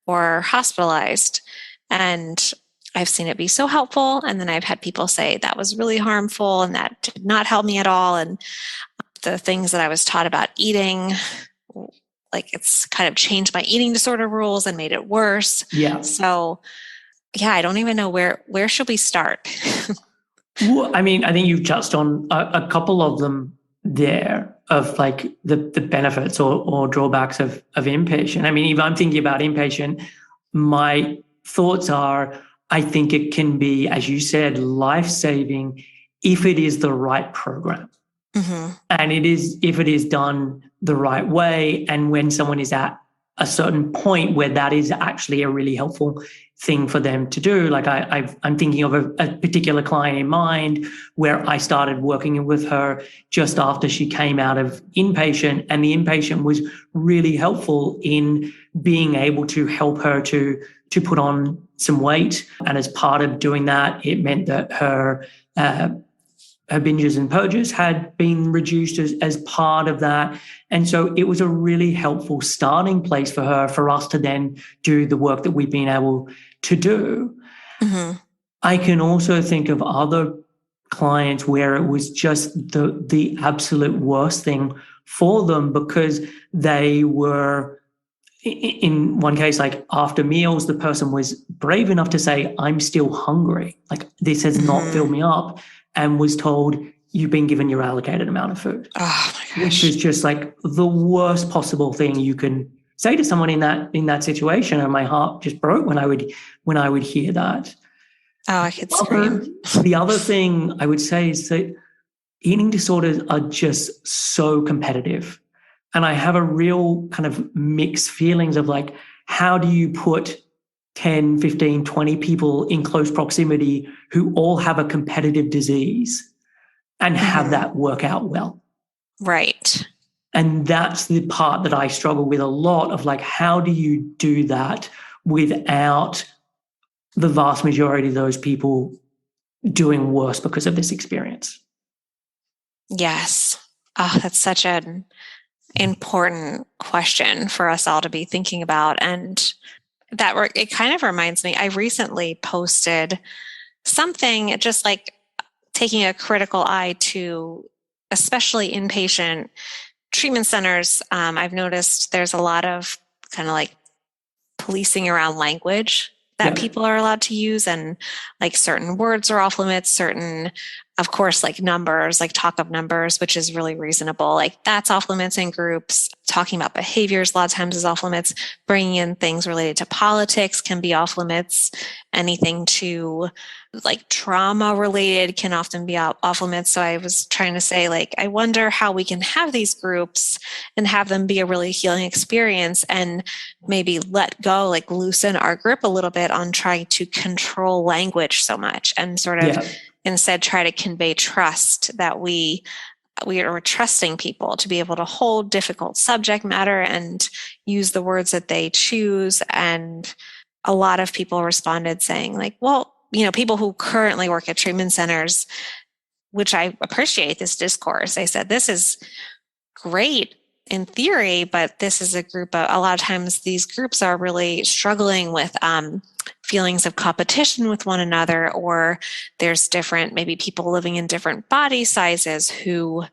or hospitalized? And I've seen it be so helpful. And then I've had people say that was really harmful and that did not help me at all. And the things that I was taught about eating, like it's kind of changed my eating disorder rules and made it worse. Yeah. So yeah, I don't even know where should we start? Well, I mean, I think you've touched on a couple of them there of like the benefits or drawbacks of inpatient. I mean, if I'm thinking about inpatient, my thoughts are, I think it can be, as you said, life-saving if it is the right program. Mm-hmm. And if it is done the right way, and when someone is at a certain point where that is actually a really helpful thing for them to do. Like I'm thinking of a particular client in mind where I started working with her just after she came out of inpatient, and the inpatient was really helpful in being able to help her to put on some weight. And as part of doing that, it meant that her binges and purges had been reduced as part of that. And so it was a really helpful starting place for her, for us to then do the work that we've been able to do. Mm-hmm. I can also think of other clients where it was just the absolute worst thing for them, because they were, in one case, like after meals, the person was brave enough to say, I'm still hungry. Like, this has not filled me up. And was told, you've been given your allocated amount of food. Oh my gosh. Which is just like the worst possible thing you can say to someone in that situation. And my heart just broke when I would hear that. Oh, I could scream. The other thing I would say is that eating disorders are just so competitive. And I have a real kind of mixed feelings of like, how do you put 10, 15, 20 people in close proximity who all have a competitive disease and have that work out well? Right. And that's the part that I struggle with a lot of, like, how do you do that without the vast majority of those people doing worse because of this experience? Yes. Oh, that's such an important question for us all to be thinking about. And it kind of reminds me, I recently posted something just like taking a critical eye to especially inpatient treatment centers. I've noticed there's a lot of kind of like policing around language that people are allowed to use, and like certain words are off limits, certain, of course, like numbers, like talk of numbers, which is really reasonable. Like that's off limits in groups. Talking about behaviors a lot of times is off limits. Bringing in things related to politics can be off limits. Anything to like trauma related can often be off limits. So I was trying to say, like, I wonder how we can have these groups and have them be a really healing experience, and maybe let go, like loosen our grip a little bit on trying to control language so much, and sort of instead try to convey trust, that we are trusting people to be able to hold difficult subject matter and use the words that they choose. And a lot of people responded saying like, well, people who currently work at treatment centers, which I appreciate this discourse. They said, this is great in theory, but this is a group of, a lot of times these groups are really struggling with feelings of competition with one another, or there's different, maybe people living in different body sizes who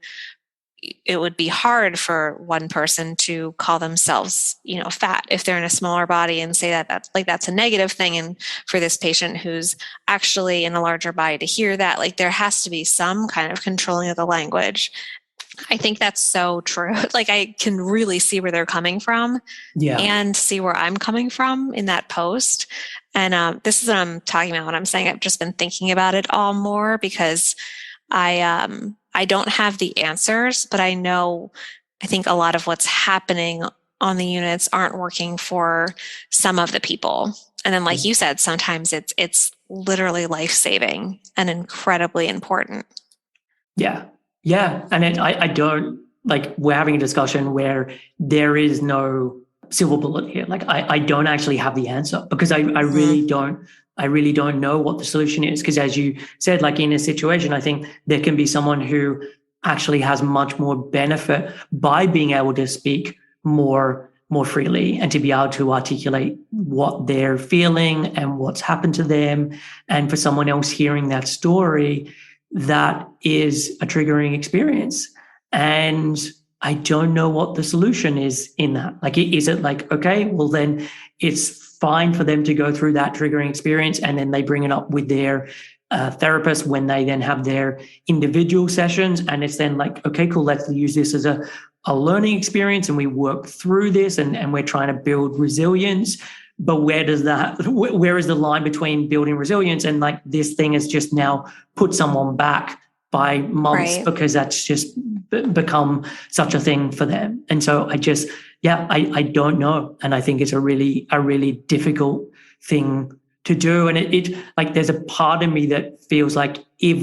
it would be hard for one person to call themselves, fat if they're in a smaller body, and say that's a negative thing. And for this patient who's actually in a larger body to hear that, like there has to be some kind of controlling of the language. I think that's so true. Like I can really see where they're coming from and see where I'm coming from in that post. And this is what I'm talking about when I'm saying I've just been thinking about it all more, because I don't have the answers, but I think a lot of what's happening on the units aren't working for some of the people. And then, like you said, sometimes it's literally life-saving and incredibly important. Yeah. Yeah. And I don't like, we're having a discussion where there is no silver bullet here. Like I don't actually have the answer because I really don't know what the solution is. Because as you said, like in a situation, I think there can be someone who actually has much more benefit by being able to speak more freely and to be able to articulate what they're feeling and what's happened to them. And for someone else hearing that story, that is a triggering experience. And I don't know what the solution is in that. Like, is it like, okay, well, then it's fine for them to go through that triggering experience and then they bring it up with their therapist when they then have their individual sessions. And it's then like, okay, cool, let's use this as a learning experience and we work through this and we're trying to build resilience. But where is the line between building resilience and like this thing has just now put someone back by months because that's just become such a thing for them. And so I don't know. And I think it's a really difficult thing to do. And it like there's a part of me that feels like if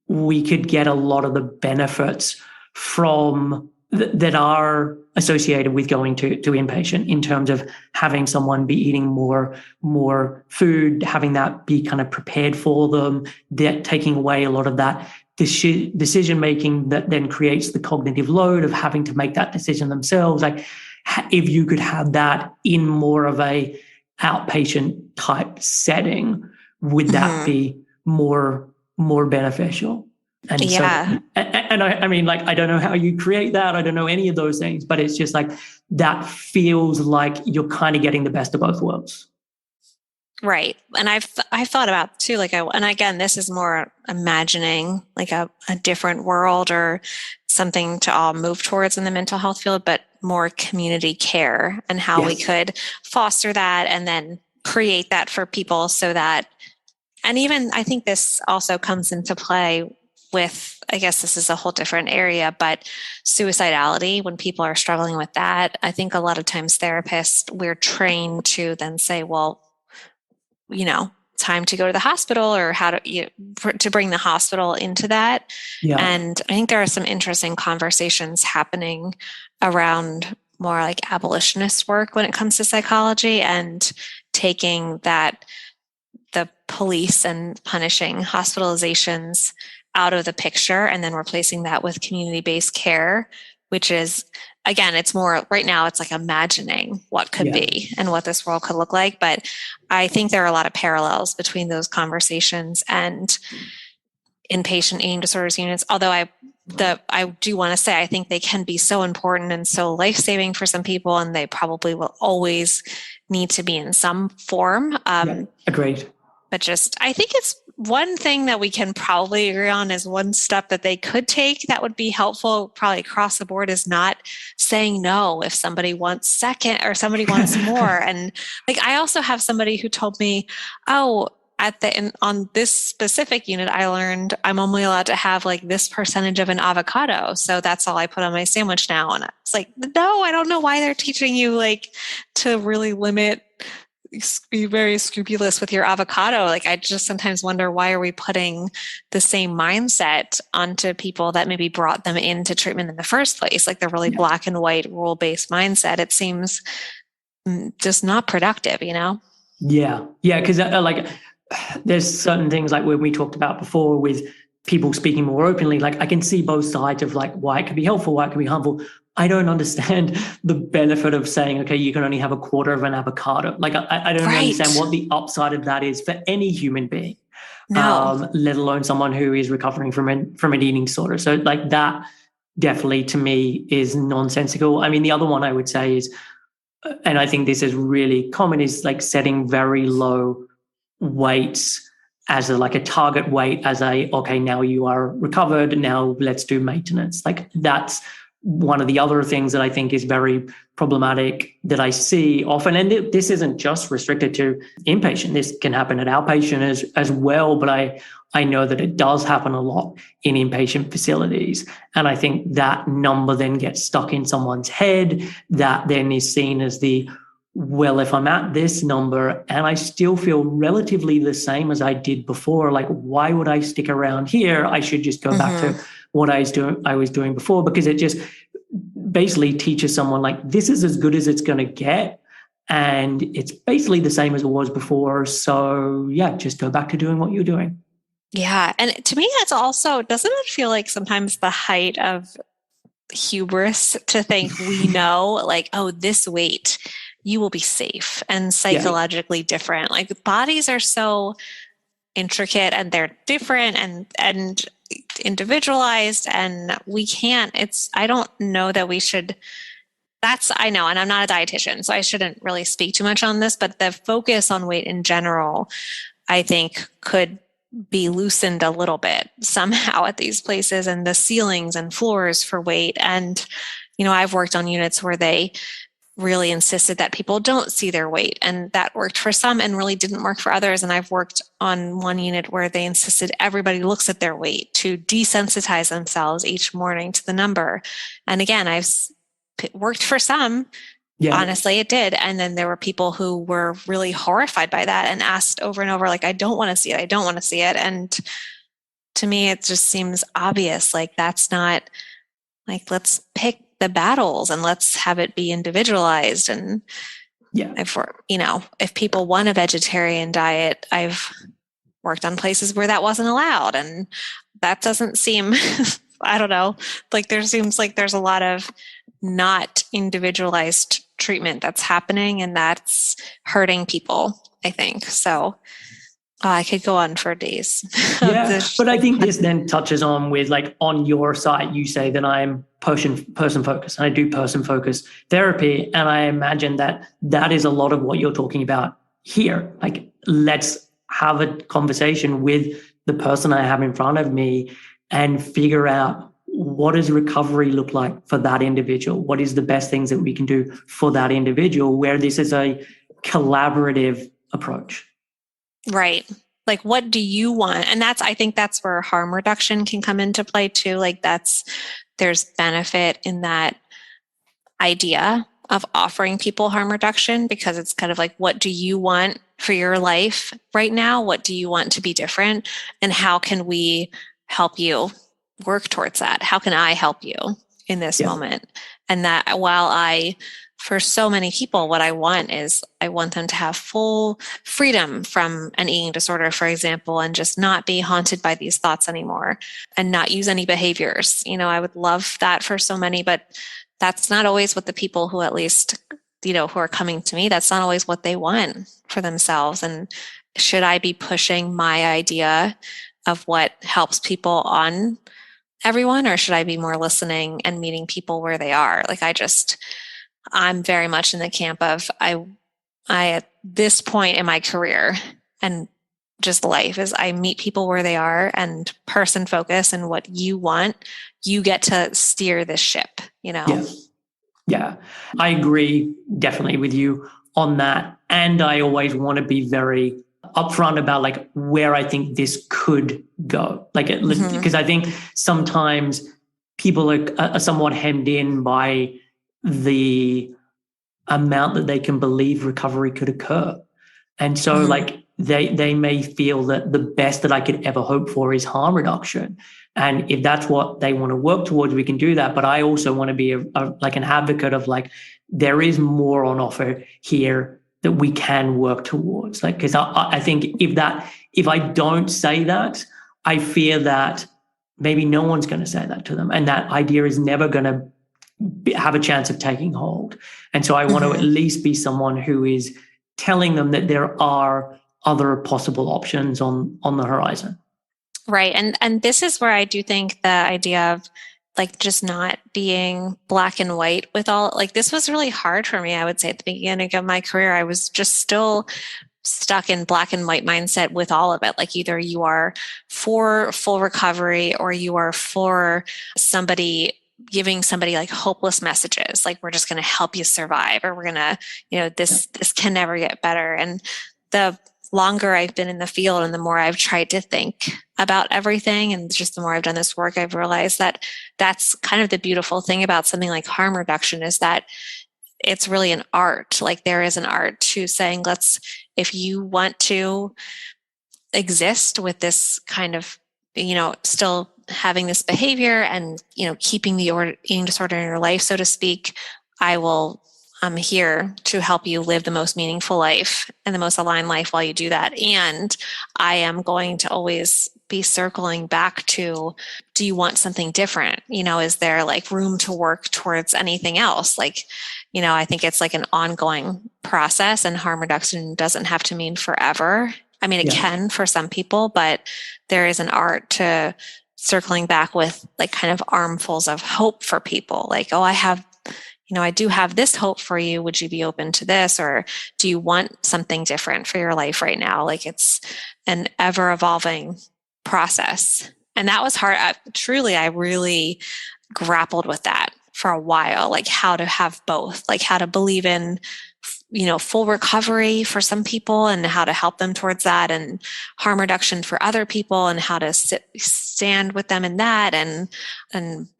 we could get a lot of the benefits from that are associated with going to inpatient in terms of having someone be eating more food, having that be kind of prepared for them, that taking away a lot of that decision making that then creates the cognitive load of having to make that decision themselves. Like if you could have that in more of a outpatient type setting, would that be more beneficial? And so, and I mean, like, I don't know how you create that. I don't know any of those things, but it's just like, that feels like you're kind of getting the best of both worlds. Right. And I've thought about too, like, and again, this is more imagining like a different world or something to all move towards in the mental health field, but more community care and how we could foster that and then create that for people so that, and even I think this also comes into play with, I guess this is a whole different area, but suicidality, when people are struggling with that, I think a lot of times therapists, we're trained to then say, well, time to go to the hospital or how to bring the hospital into that. Yeah. And I think there are some interesting conversations happening around more like abolitionist work when it comes to psychology and taking that the police and punishing hospitalizations out of the picture and then replacing that with community-based care, which is, again, it's more right now, it's like imagining what could be and what this world could look like. But I think there are a lot of parallels between those conversations and inpatient eating disorders units. Although I do want to say, I think they can be so important and so life-saving for some people, and they probably will always need to be in some form. Agreed. But I think it's one thing that we can probably agree on is one step that they could take that would be helpful probably across the board is not saying no if somebody wants second or somebody wants more. And like, I also have somebody who told me, oh, on this specific unit, I learned I'm only allowed to have like this percentage of an avocado. So that's all I put on my sandwich now. And it's like, no, I don't know why they're teaching you like to really be very scrupulous with your avocado. Like, I just sometimes wonder, why are we putting the same mindset onto people that maybe brought them into treatment in the first place? Like the really black and white rule-based mindset. It seems just not productive, Yeah. Yeah. Because like there's certain things like when we talked about before with people speaking more openly, like I can see both sides of like why it can be helpful, why it can be harmful. I don't understand the benefit of saying, okay, you can only have a quarter of an avocado. Like I don't understand what the upside of that is for any human being, let alone someone who is recovering from an eating disorder. So like that definitely to me is nonsensical. I mean, the other one I would say is, and I think this is really common, is like setting very low weights as a target weight as okay, now you are recovered, now let's do maintenance. Like that's one of the other things that I think is very problematic that I see often. And this isn't just restricted to inpatient. This can happen at outpatient as well. But I know that it does happen a lot in inpatient facilities. And I think that number then gets stuck in someone's head. That then is seen as the well, if I'm at this number and I still feel relatively the same as I did before, like, why would I stick around here? I should just go back to what I was doing before, because it just basically teaches someone like, this is as good as it's going to get. And it's basically the same as it was before. So yeah, just go back to doing what you're doing. Yeah. And to me, that's also, doesn't it feel like sometimes the height of hubris to think we know, like, oh, this weight, you will be safe and psychologically different. Like, bodies are so intricate and they're different and individualized, and we can't, I don't know that we should, I know, and I'm not a dietitian, so I shouldn't really speak too much on this, but the focus on weight in general, I think, could be loosened a little bit somehow at these places, and the ceilings and floors for weight. And, I've worked on units where they really insisted that people don't see their weight, and that worked for some and really didn't work for others. And I've worked on one unit where they insisted everybody looks at their weight to desensitize themselves each morning to the number. And again, I've worked for some. Yeah. Honestly, it did. And then there were people who were really horrified by that and asked over and over, like, I don't want to see it. I don't want to see it. And to me, it just seems obvious. Like, that's not, like, let's pick the battles and let's have it be individualized. And if people want a vegetarian diet, I've worked on places where that wasn't allowed. And that doesn't seem, I don't know, like, there seems like there's a lot of not individualized treatment that's happening, and that's hurting people, I think. So I could go on for days. Yeah, but I think this then touches on with, like, on your site, you say that I'm person focused, and I do person focused therapy. And I imagine that is a lot of what you're talking about here. Like, let's have a conversation with the person I have in front of me and figure out, what does recovery look like for that individual? What is the best things that we can do for that individual, where this is a collaborative approach? Right. Like, what do you want? And I think that's where harm reduction can come into play too. Like, there's benefit in that idea of offering people harm reduction, because it's kind of like, what do you want for your life right now? What do you want to be different? And how can we help you work towards that? How can I help you in this moment? And that, while for so many people, what I want is, I want them to have full freedom from an eating disorder, for example, and just not be haunted by these thoughts anymore and not use any behaviors. I would love that for so many, but that's not always what the people who, at least, who are coming to me, that's not always what they want for themselves. And should I be pushing my idea of what helps people on everyone, or should I be more listening and meeting people where they are? Like, I'm very much in the camp of, I at this point in my career and just life, is I meet people where they are, and person focus, and what you want, you get to steer this ship, Yeah, I agree definitely with you on that. And I always want to be very upfront about, like, where I think this could go. Like, because I think sometimes people are somewhat hemmed in by the amount that they can believe recovery could occur. And so like they may feel that the best that I could ever hope for is harm reduction. And if that's what they want to work towards, we can do that. But I also want to be like an advocate of, like, there is more on offer here that we can work towards. Like, because I think if I don't say that, I fear that maybe no one's going to say that to them. And that idea is never going to have a chance of taking hold. And so I want to at least be someone who is telling them that there are other possible options on the horizon. Right. And this is where I do think the idea of, like, just not being black and white with all, like, this was really hard for me. I would say at the beginning of my career, I was just still stuck in black and white mindset with all of it. Like, either you are for full recovery, or you are for giving somebody like hopeless messages, like, we're just going to help you survive, or we're going to, this can never get better. And the longer I've been in the field, and the more I've tried to think about everything, and just the more I've done this work, I've realized that that's kind of the beautiful thing about something like harm reduction, is that it's really an art. Like there is an art to saying, if you want to exist with this kind of, still having this behavior and, keeping the eating disorder in your life, so to speak, I'm here to help you live the most meaningful life and the most aligned life while you do that. And I am going to always be circling back to, do you want something different? Is there like room to work towards anything else? Like, I think it's like an ongoing process, and harm reduction doesn't have to mean forever. I mean, it can for some people, but there is an art to circling back with like kind of armfuls of hope for people. Like, oh, I do have this hope for you. Would you be open to this? Or do you want something different for your life right now? Like it's an ever evolving process. And that was hard. I really grappled with that for a while, like how to have both, like how to believe in, full recovery for some people and how to help them towards that, and harm reduction for other people and how to stand with them in that, and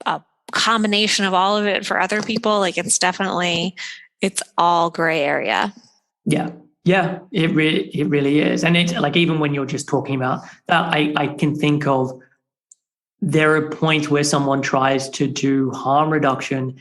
a combination of all of it for other people. Like it's all gray area. Yeah, it really is. And it's like, even when you're just talking about that, I can think of, there are points where someone tries to do harm reduction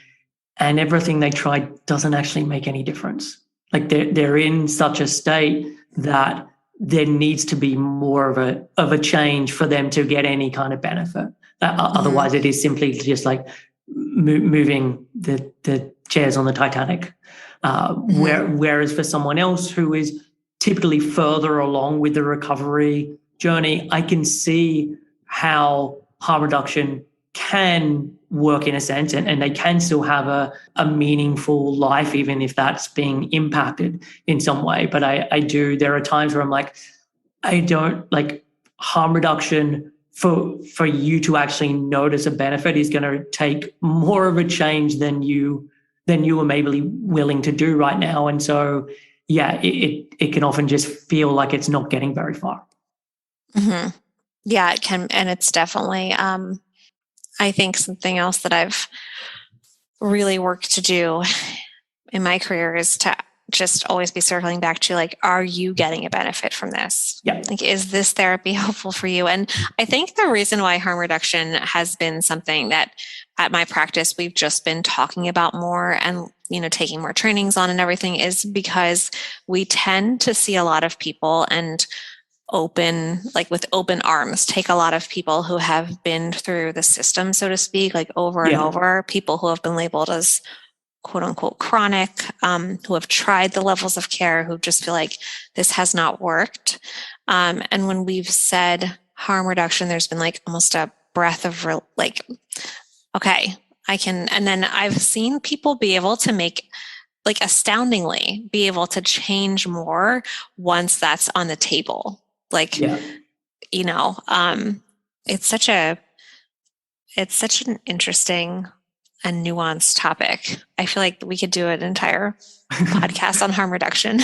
and everything they tried doesn't actually make any difference. Like they're in such a state that there needs to be more of a change for them to get any kind of benefit. Otherwise, it is simply just like moving the chairs on the Titanic. Whereas for someone else who is typically further along with the recovery journey, I can see how harm reduction can work in a sense, and they can still have a meaningful life, even if that's being impacted in some way. But there are times where I'm like, I don't like harm reduction for you to actually notice a benefit is going to take more of a change than you were maybe willing to do right now. And so, it can often just feel like it's not getting very far. Mm-hmm. Yeah, it can. And it's definitely, I think something else that I've really worked to do in my career is to just always be circling back to like, are you getting a benefit from this? Yeah. Like, is this therapy helpful for you? And I think the reason why harm reduction has been something that at my practice we've just been talking about more and, taking more trainings on and everything is because we tend to see a lot of people and with open arms, take a lot of people who have been through the system, so to speak, like over and over, people who have been labeled as quote unquote chronic, who have tried the levels of care, who just feel like this has not worked. And when we've said harm reduction, there's been like almost a breath of okay, I can. And then I've seen people be able to make, like astoundingly, be able to change more once that's on the table. Like, it's such an interesting and nuanced topic. I feel like we could do an entire podcast on harm reduction.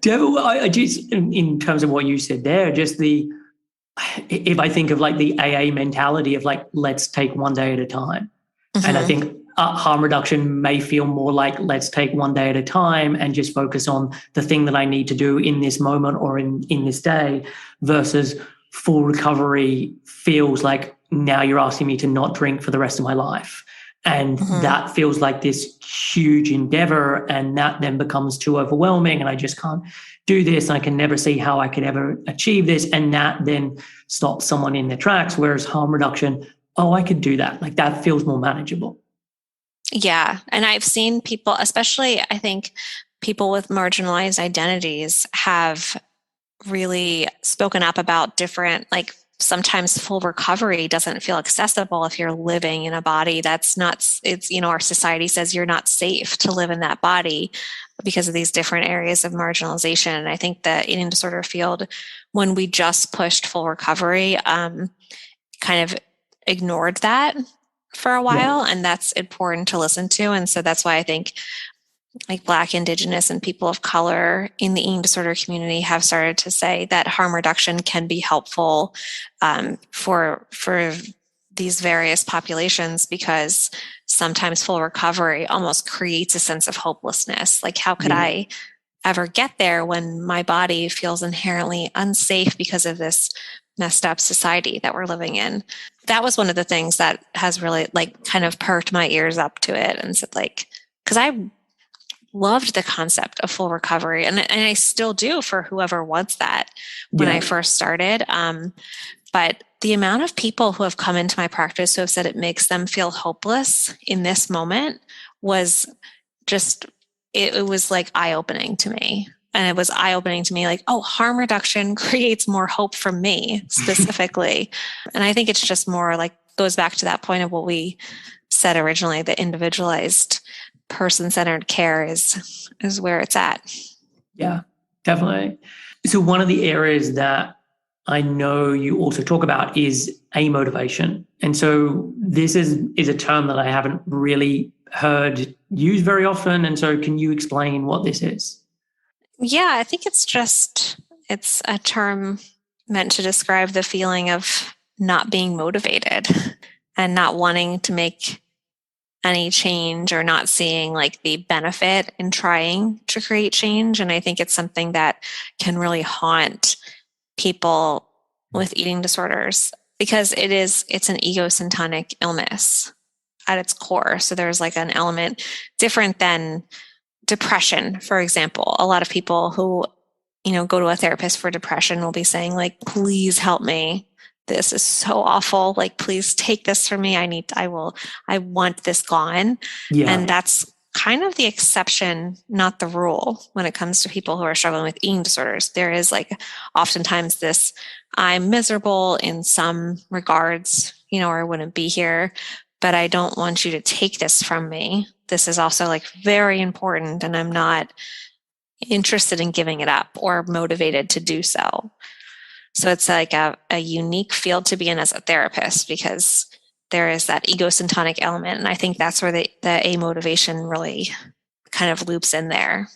I just, in terms of what you said there, just if I think of like the AA mentality of like, let's take one day at a time. Mm-hmm. And I think harm reduction may feel more like, let's take one day at a time and just focus on the thing that I need to do in this moment or in this day, versus full recovery feels like, now you're asking me to not drink for the rest of my life. And that feels like this huge endeavor, and that then becomes too overwhelming, and I just can't do this. And I can never see how I could ever achieve this. And that then stops someone in their tracks. Whereas harm reduction, I could do that. Like that feels more manageable. Yeah. And I've seen people, especially I think people with marginalized identities, have really spoken up about different, like sometimes full recovery doesn't feel accessible if you're living in a body that's not, our society says you're not safe to live in that body because of these different areas of marginalization. And I think the eating disorder field, when we just pushed full recovery, kind of ignored that for a while. And that's important to listen to. And so that's why I think like Black, Indigenous, and people of color in the eating disorder community have started to say that harm reduction can be helpful for these various populations, because sometimes full recovery almost creates a sense of hopelessness. Like, how could I ever get there when my body feels inherently unsafe because of this messed up society that we're living in? That was one of the things that has really like kind of perked my ears up to it and said, like, because I loved the concept of full recovery, and I still do for whoever wants that when I first started. But the amount of people who have come into my practice who have said it makes them feel hopeless in this moment was just, it was like eye-opening to me. And it was eye-opening to me, like, oh, harm reduction creates more hope for me specifically. And I think it's just more like, goes back to that point of what we said originally, the individualized person-centered care is where it's at. Yeah, definitely. So one of the areas that I know you also talk about is amotivation. And so this is a term that I haven't really heard used very often. And so can you explain what this is? Yeah, I think it's a term meant to describe the feeling of not being motivated and not wanting to make any change, or not seeing like the benefit in trying to create change. And I think it's something that can really haunt people with eating disorders, because it's an egocentric illness at its core. So there's like an element different than depression, for example. A lot of people who, go to a therapist for depression will be saying, like, please help me. This is so awful. Like, please take this from me. I want this gone. Yeah. And that's kind of the exception, not the rule, when it comes to people who are struggling with eating disorders. There is like oftentimes this, I'm miserable in some regards, or I wouldn't be here, but I don't want you to take this from me. This is also like very important, and I'm not interested in giving it up or motivated to do so. So it's like a unique field to be in as a therapist, because there is that egocentric element. And I think that's where the amotivation really kind of loops in there.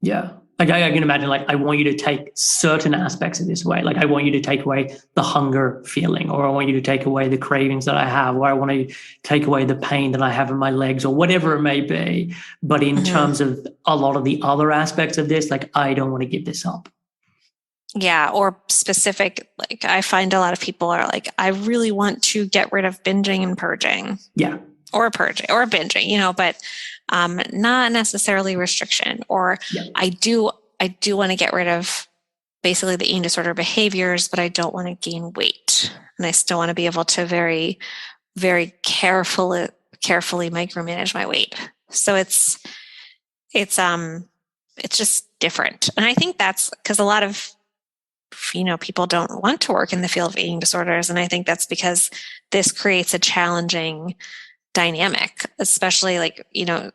Yeah. Like I can imagine, like, I want you to take certain aspects of this away. Like, I want you to take away the hunger feeling, or I want you to take away the cravings that I have, or I want to take away the pain that I have in my legs, or whatever it may be. But in terms of a lot of the other aspects of this, like, I don't want to give this up. Yeah. Or specific, like, I find a lot of people are like, I really want to get rid of binging and purging. Yeah. Or purging or binging, but not necessarily restriction. Or I do want to get rid of basically the eating disorder behaviors, but I don't want to gain weight. And I still want to be able to very, very carefully micromanage my weight. So it's just different. And I think that's because a lot of people don't want to work in the field of eating disorders. And I think that's because this creates a challenging dynamic, especially like,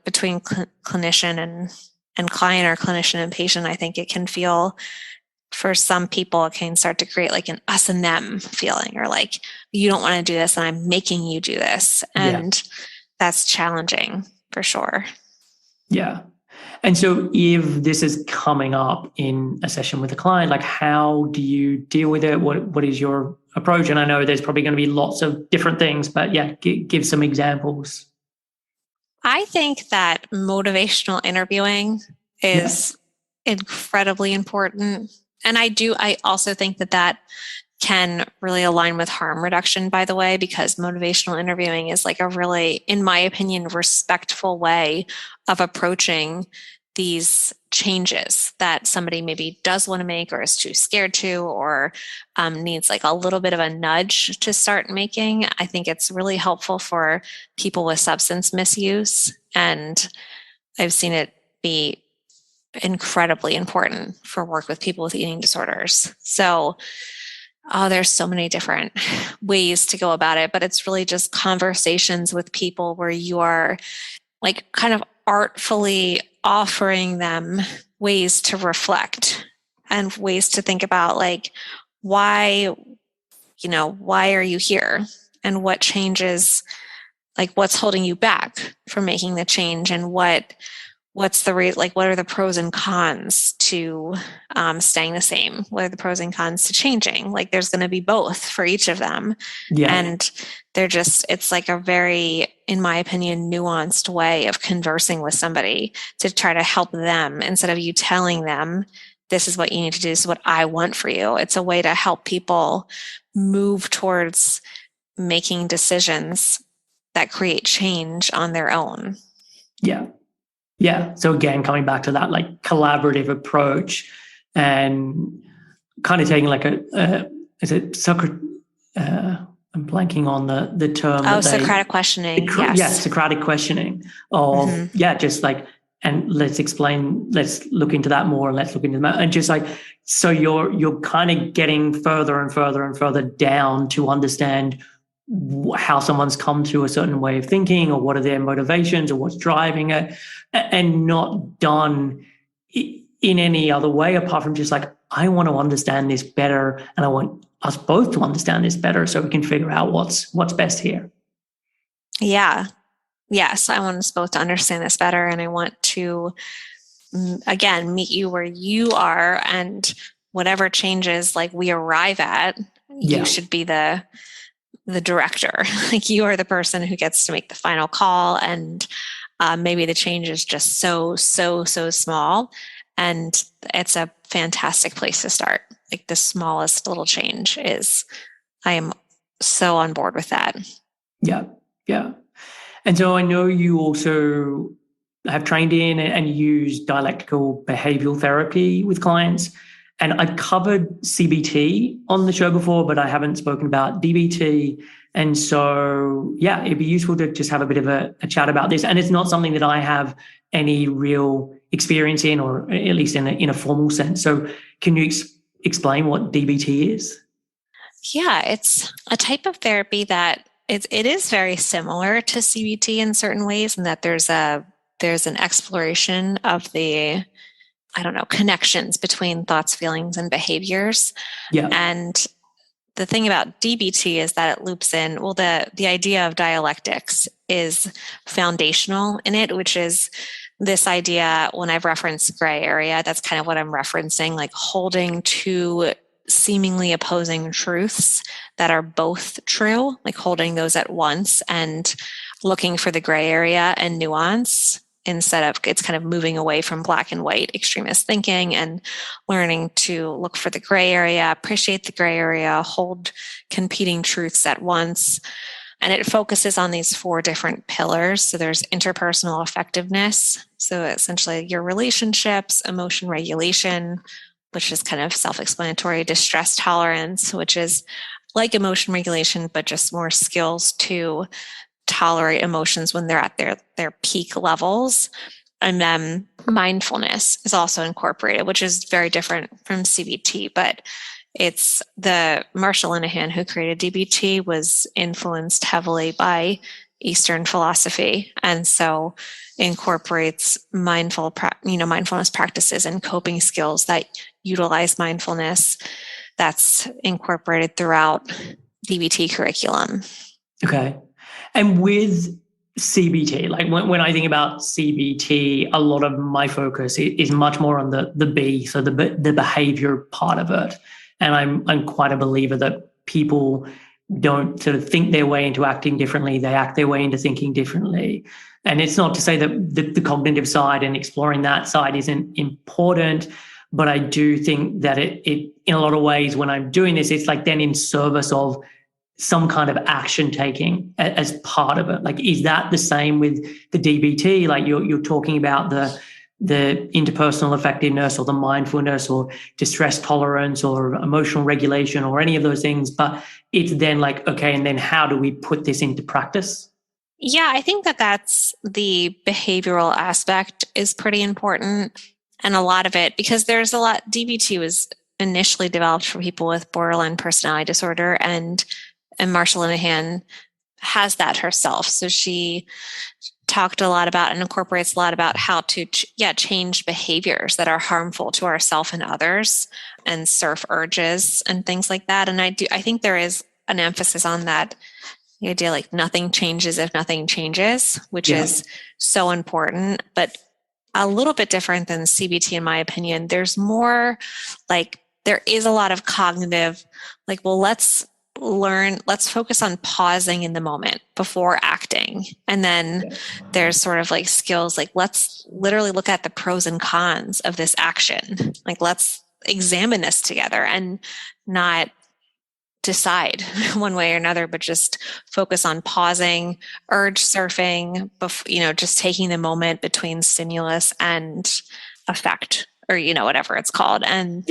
between clinician and client, or clinician and patient. I think it can feel, for some people, it can start to create like an us and them feeling, or like, you don't want to do this and I'm making you do this. And that's challenging for sure. Yeah. And so if this is coming up in a session with a client, like, how do you deal with it? What is your approach? And I know there's probably going to be lots of different things, but give some examples. I think that motivational interviewing is incredibly important. And I also think that can really align with harm reduction, by the way, because motivational interviewing is like a really, in my opinion, respectful way of approaching these changes that somebody maybe does want to make, or is too scared to, or needs like a little bit of a nudge to start making. I think it's really helpful for people with substance misuse. And I've seen it be incredibly important for work with people with eating disorders. So there's so many different ways to go about it, but it's really just conversations with people where you are like kind of artfully offering them ways to reflect and ways to think about, like, why are you here, and what changes, like, what's holding you back from making the change, and what what are the pros and cons to staying the same? What are the pros and cons to changing? Like there's going to be both for each of them. Yeah. And it's like a very, in my opinion, nuanced way of conversing with somebody to try to help them instead of you telling them, this is what you need to do. This is what I want for you. It's a way to help people move towards making decisions that create change on their own. Yeah. Yeah. So again, coming back to that like collaborative approach and kind of taking like is it Socrates? I'm blanking on the term. Socratic questioning. Yes. Yeah, Socratic questioning of, just like, and let's look into that more, and let's look into that. And just like, so you're kind of getting further and further and further down to understand how someone's come to a certain way of thinking, or what are their motivations, or what's driving it, and not done in any other way apart from just like, I want to understand this better, and I want us both to understand this better so we can figure out what's best here. Yeah. Yes, I want us both to understand this better, and I want to, again, meet you where you are, and whatever changes like we arrive at, you should be the director. Like you are the person who gets to make the final call, and maybe the change is just so small, and it's a fantastic place to start. Like the smallest little change I am so on board with that. Yeah. And so I know you also have trained in and used dialectical behavioural therapy with clients. And I've covered CBT on the show before, but I haven't spoken about DBT. And so, it'd be useful to just have a bit of a chat about this. And it's not something that I have any real experience in, or at least in a formal sense. So can you explain what DBT is? Yeah, it's a type of therapy that it is very similar to CBT in certain ways, in that there's an exploration of the, connections between thoughts, feelings, and behaviors. Yeah. And the thing about DBT is that it loops in, the idea of dialectics is foundational in it, which is this idea, when I've referenced gray area, that's kind of what I'm referencing, like holding two seemingly opposing truths that are both true, like holding those at once and looking for the gray area and nuance, instead of, it's kind of moving away from black and white extremist thinking and learning to look for the gray area, appreciate the gray area, hold competing truths at once. And it focuses on these 4 different pillars. So there's interpersonal effectiveness. So essentially your relationships, emotion regulation, which is kind of self-explanatory, distress tolerance, which is like emotion regulation, but just more skills to tolerate emotions when they're at their peak levels. And then mindfulness is also incorporated, which is very different from CBT, but it's Marshall Linehan, who created DBT, was influenced heavily by Eastern philosophy, and so incorporates mindfulness practices and coping skills that utilize mindfulness. That's incorporated throughout DBT curriculum. Okay. And with CBT, like when I think about CBT, a lot of my focus is much more on the B, so the behavior part of it. And I'm quite a believer that people don't sort of think their way into acting differently. They act their way into thinking differently. And it's not to say that the cognitive side and exploring that side isn't important, but I do think that it in a lot of ways, when I'm doing this, it's like then in service of some kind of action taking as part of it. Like, is that the same with the DBT? Like you're talking about the interpersonal effectiveness or the mindfulness or distress tolerance or emotional regulation or any of those things, but it's then like, okay, and then how do we put this into practice? Yeah, I think that's the behavioral aspect is pretty important. And a lot of it, because there's a lot, DBT was initially developed for people with borderline personality disorder, and Marshall Linehan has that herself. So she talked a lot about and incorporates a lot about how to change behaviors that are harmful to ourselves and others, and surf urges and things like that. And I think there is an emphasis on that, the idea like nothing changes if nothing changes, which is so important. But a little bit different than CBT, in my opinion. There's more like, there is a lot of cognitive, like, well, let's focus on pausing in the moment before acting. And then there's sort of like skills, like, let's literally look at the pros and cons of this action. Like, let's examine this together and not decide one way or another, but just focus on pausing, urge surfing, just taking the moment between stimulus and effect, or, whatever it's called. And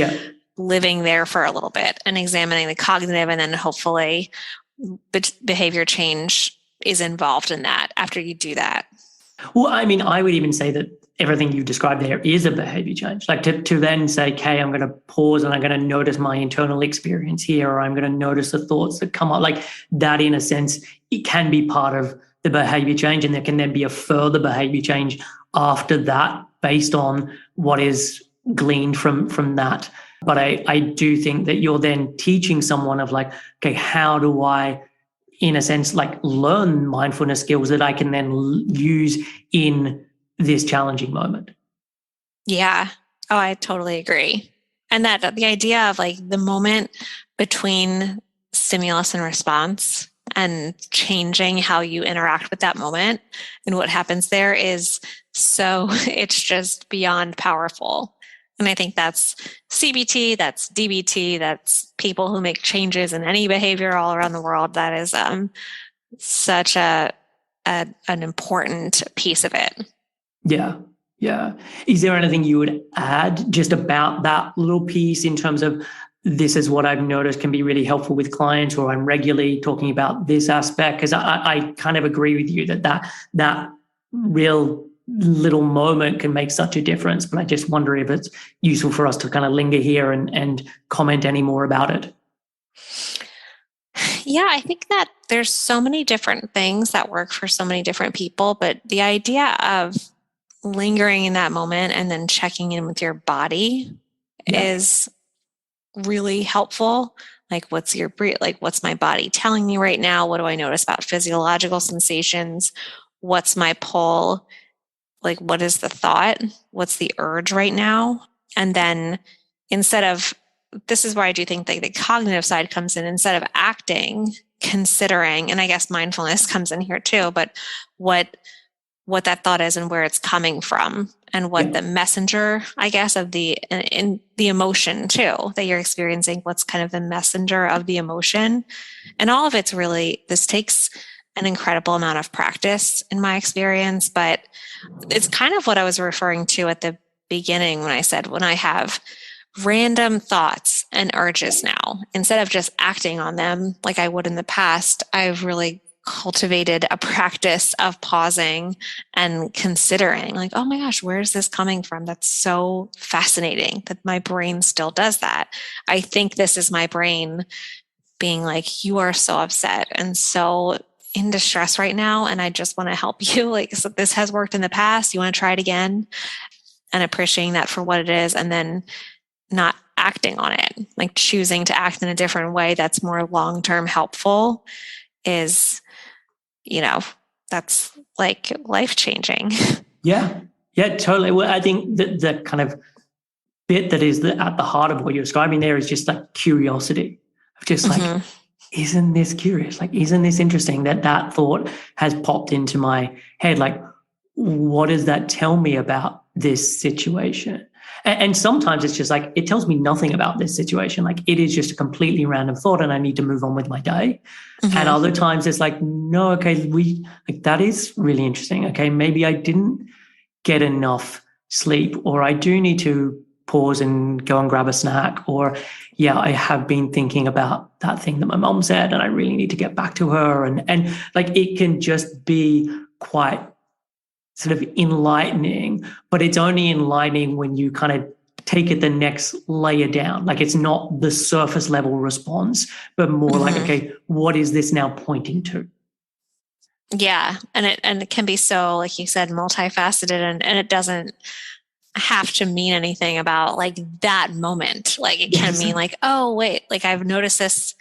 living there for a little bit and examining the cognitive, and then hopefully behavior change is involved in that after you do that. Well, I mean, I would even say that everything you've described there is a behavior change. Like to then say, okay, I'm going to pause and I'm going to notice my internal experience here, or I'm going to notice the thoughts that come up. Like that, in a sense, it can be part of the behavior change, and there can then be a further behavior change after that based on what is gleaned from that. But I do think that you're then teaching someone of like, okay, how do I, in a sense, like learn mindfulness skills that I can then use in this challenging moment? Yeah. Oh, I totally agree. And that the idea of like the moment between stimulus and response and changing how you interact with that moment and what happens there is it's just beyond powerful. And I think that's CBT, that's DBT, that's people who make changes in any behavior all around the world. That is such an important piece of it. Yeah. Yeah. Is there anything you would add just about that little piece in terms of this is what I've noticed can be really helpful with clients, or I'm regularly talking about this aspect? Because I kind of agree with you that real little moment can make such a difference, but I just wonder if it's useful for us to kind of linger here and comment any more about it. Yeah, I think that there's so many different things that work for so many different people, but the idea of lingering in that moment and then checking in with your body is really helpful. Like, what's your breath? Like, what's my body telling me right now? What do I notice about physiological sensations? What's my pull? Like, what is the thought? What's the urge right now? And then this is where I do think that the cognitive side comes in. Instead of acting, considering, and I guess mindfulness comes in here too, but what that thought is and where it's coming from, and what the messenger, I guess, of the emotion too that you're experiencing, what's kind of the messenger of the emotion. And all of it's really, this takes an incredible amount of practice in my experience, but it's kind of what I was referring to at the beginning when I said, when I have random thoughts and urges now, instead of just acting on them like I would in the past, I've really cultivated a practice of pausing and considering, like, oh my gosh, where is this coming from? That's so fascinating that my brain still does that. I think this is my brain being like, you are so upset and so in distress right now, and I just want to help you. Like, so this has worked in the past. You want to try it again, and appreciating that for what it is, and then not acting on it, like choosing to act in a different way that's more long-term helpful is, that's like life-changing. Yeah, totally. Well, I think that the kind of bit that is at the heart of what you're describing there is just like curiosity, of just like, isn't this curious? Like, isn't this interesting that thought has popped into my head? Like, what does that tell me about this situation? And sometimes it's just like, it tells me nothing about this situation. Like, it is just a completely random thought and I need to move on with my day. And other times it's like, no, okay, that is really interesting. Okay, maybe I didn't get enough sleep, or I do need to pause and go and grab a snack, or I have been thinking about that thing that my mom said and I really need to get back to her. And like, it can just be quite sort of enlightening, but it's only enlightening when you kind of take it the next layer down. Like, it's not the surface level response, but more like, okay, what is this now pointing to? Yeah. And it can be so, like you said, multifaceted, and it doesn't have to mean anything about like that moment. Like, it can mean like, oh wait, like I've noticed this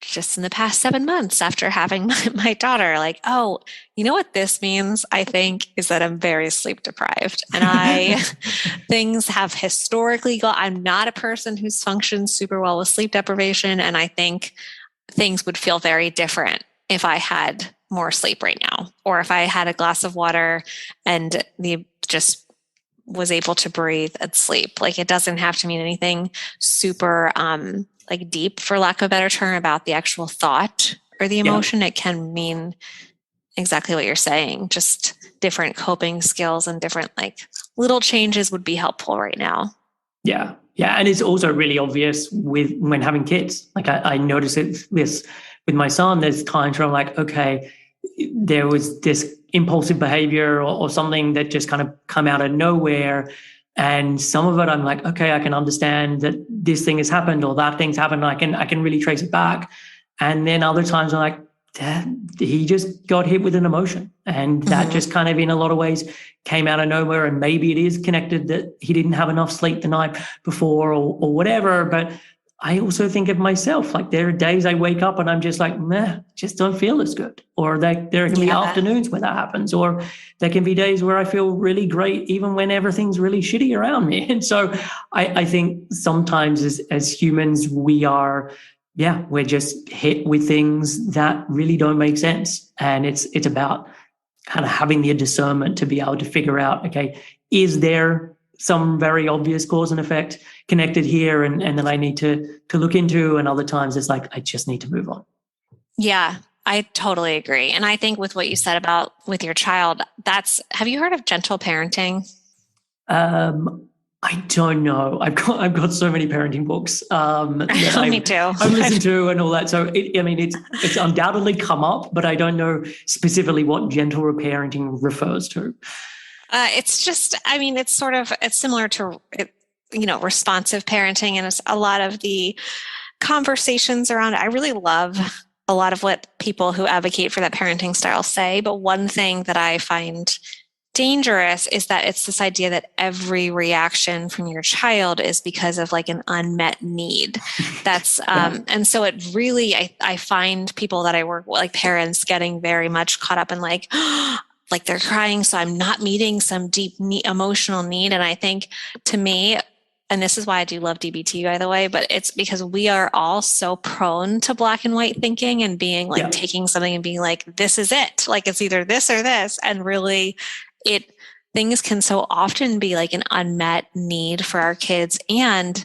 just in the past 7 months after having my daughter, like, oh, you know what this means, I think, is that I'm very sleep deprived. And things have historically gone, I'm not a person who's functioned super well with sleep deprivation. And I think things would feel very different if I had more sleep right now, or if I had a glass of water and just was able to breathe and sleep. Like, it doesn't have to mean anything super, like deep, for lack of a better term, about the actual thought or the emotion. It can mean exactly what you're saying. Just different coping skills and different like little changes would be helpful right now. Yeah. Yeah. And it's also really obvious when having kids. Like I notice this with my son. There's times where I'm like, okay, there was this impulsive behavior or something that just kind of come out of nowhere. And some of it I'm like, okay, I can understand that this thing has happened or that thing's happened. I can really trace it back. And then other times I'm like, he just got hit with an emotion. And that just kind of in a lot of ways came out of nowhere. And maybe it is connected that he didn't have enough sleep the night before or whatever. But I also think of myself, like there are days I wake up and I'm just like, meh, just don't feel as good. Or there can be afternoons where that happens. Or there can be days where I feel really great, even when everything's really shitty around me. And so I think sometimes as humans, we're just hit with things that really don't make sense. And it's about kind of having the discernment to be able to figure out, okay, is there some very obvious cause and effect connected here and then I need to look into, and other times it's like, I just need to move on. Yeah, I totally agree. And I think with what you said about with your child, have you heard of gentle parenting? I don't know. I've got so many parenting books that Me too. I've listened to and all that. So it's undoubtedly come up, but I don't know specifically what gentle parenting refers to. It's just, I mean, it's similar to, responsive parenting. And it's a lot of the conversations around it. I really love a lot of what people who advocate for that parenting style say. But one thing that I find dangerous is that it's this idea that every reaction from your child is because of like an unmet need. That's, and so it really, I find people that I work with, like parents, getting very much caught up in like, like they're crying, so I'm not meeting some deep emotional need. And I think, to me, and this is why I do love DBT, by the way, but it's because we are all so prone to black and white thinking and being like taking something and being like, this is it. Like it's either this or this. And really things can so often be like an unmet need for our kids. And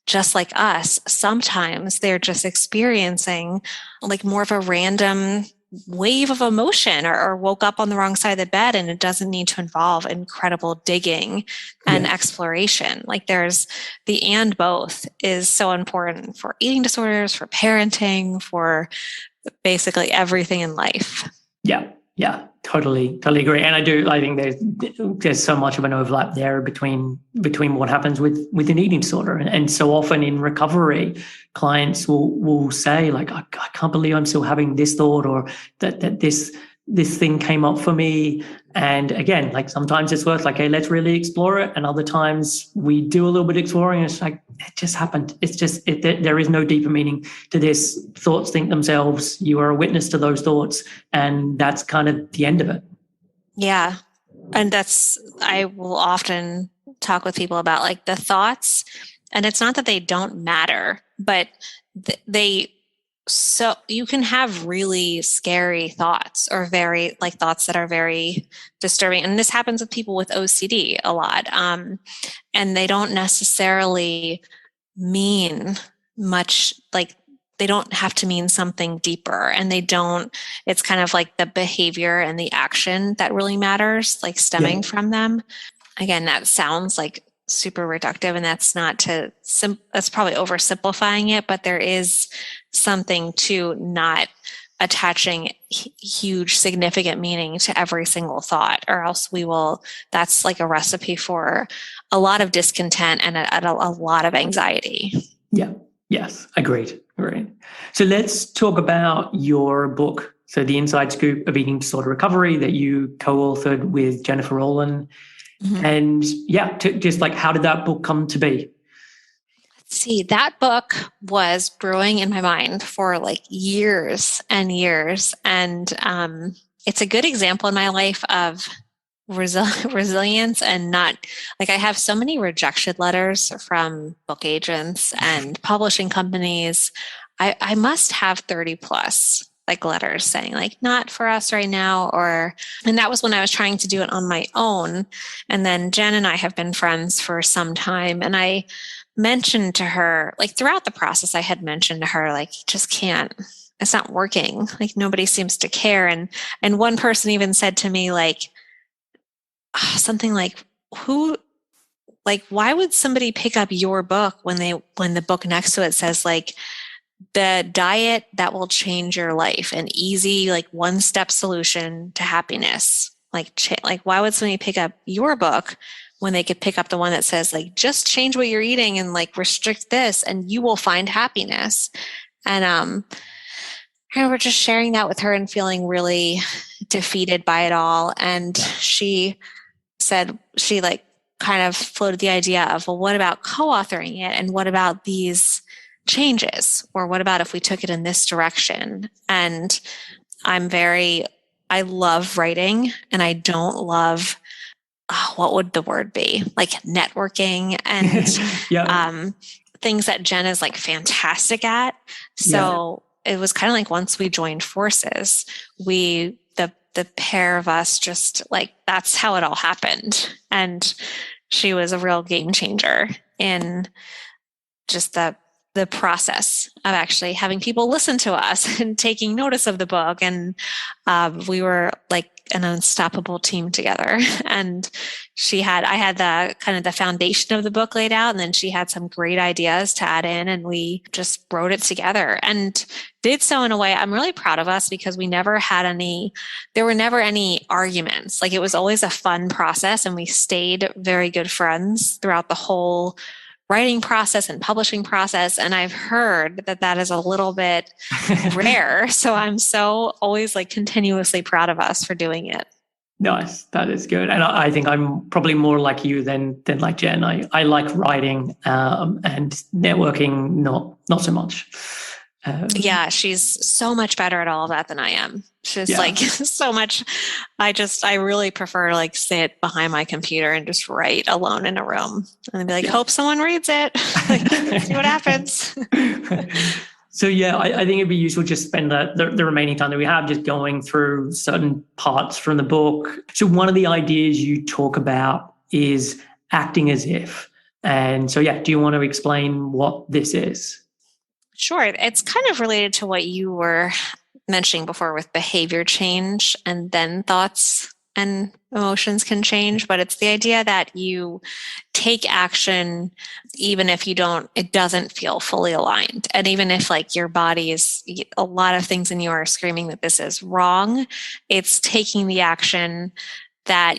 just like us, sometimes they're just experiencing like more of a random wave of emotion or woke up on the wrong side of the bed, and it doesn't need to involve incredible digging and exploration. Like there's the and both is so important for eating disorders, for parenting, for basically everything in life. Yeah, totally agree. And I think there's so much of an overlap there between what happens with an eating disorder. And so often in recovery, clients will say like, I can't believe I'm still having this thought, or that this thing came up for me. And again, like sometimes it's worth like, hey, let's really explore it. And other times we do a little bit of exploring and it's like, it just happened. It's just, there is no deeper meaning to this. Thoughts think themselves. You are a witness to those thoughts. And that's kind of the end of it. Yeah. And I will often talk with people about like the thoughts, and it's not that they don't matter, but so you can have really scary thoughts or very like thoughts that are very disturbing. And this happens with people with OCD a lot. And they don't necessarily mean much, like they don't have to mean something deeper, and it's kind of like the behavior and the action that really matters, like stemming from them. Again, that sounds like super reductive, and that's that's probably oversimplifying it, but there is something to not attaching huge significant meaning to every single thought, or else that's like a recipe for a lot of discontent and a lot of anxiety. Yes, agreed. So let's talk about your book, so The Inside Scoop of Eating Disorder Recovery, that you co-authored with Jennifer Rowland. And just like, how did that book come to be? See, that book was brewing in my mind for like years and years. And it's a good example in my life of resilience and not like I have so many rejection letters from book agents and publishing companies. I must have 30 plus like letters saying like not for us right now, and that was when I was trying to do it on my own. And then Jen and I have been friends for some time, and I mentioned to her, like throughout the process, I had mentioned to her, like, you just can't, it's not working. Like nobody seems to care. And one person even said to me, like, something like, why would somebody pick up your book when the book next to it says like the diet that will change your life, an easy, like one-step solution to happiness? Like why would somebody pick up your book when they could pick up the one that says like, just change what you're eating and like restrict this and you will find happiness. And I remember just sharing that with her and feeling really defeated by it all. And she said, she like kind of floated the idea of, well, what about co-authoring it? And what about these changes? Or what about if we took it in this direction? And I love writing, and I don't love, what would the word be? Like networking and things that Jen is like fantastic at. So it was kind of like once we joined forces, the pair of us just like, that's how it all happened. And she was a real game changer in just the process of actually having people listen to us and taking notice of the book. And we were like an unstoppable team together. And I had the kind of the foundation of the book laid out, and then she had some great ideas to add in, and we just wrote it together and did so in a way I'm really proud of us, because there were never any arguments. Like it was always a fun process, and we stayed very good friends throughout the whole writing process and publishing process. And I've heard that is a little bit rare. So I'm so always like continuously proud of us for doing it. Nice. That is good. And I think I'm probably more like you than like Jen. I like writing and networking, not so much. Yeah, she's so much better at all of that than I am. She's like so much. I really prefer to like sit behind my computer and just write alone in a room and be like, hope someone reads it. Like, see what happens. So I think it'd be useful just spend the remaining time that we have just going through certain parts from the book. So one of the ideas you talk about is acting as if. And so, do you want to explain what this is? Sure. It's kind of related to what you were mentioning before with behavior change, and then thoughts and emotions can change. But it's the idea that you take action even if it doesn't feel fully aligned. And even if like your body is, a lot of things in you are screaming that this is wrong, it's taking the action that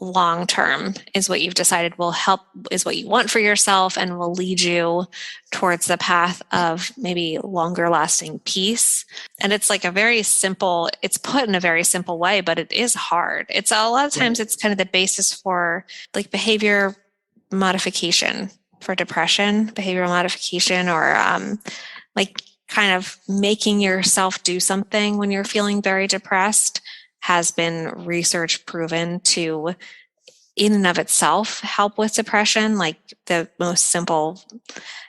long term is what you've decided will help, is what you want for yourself, and will lead you towards the path of maybe longer lasting peace. And it's like it's put in a very simple way, but it is hard. It's a lot of times it's kind of the basis for like behavior modification for depression, behavioral modification, or like kind of making yourself do something when you're feeling very depressed has been research proven to, in and of itself, help with depression. Like the most simple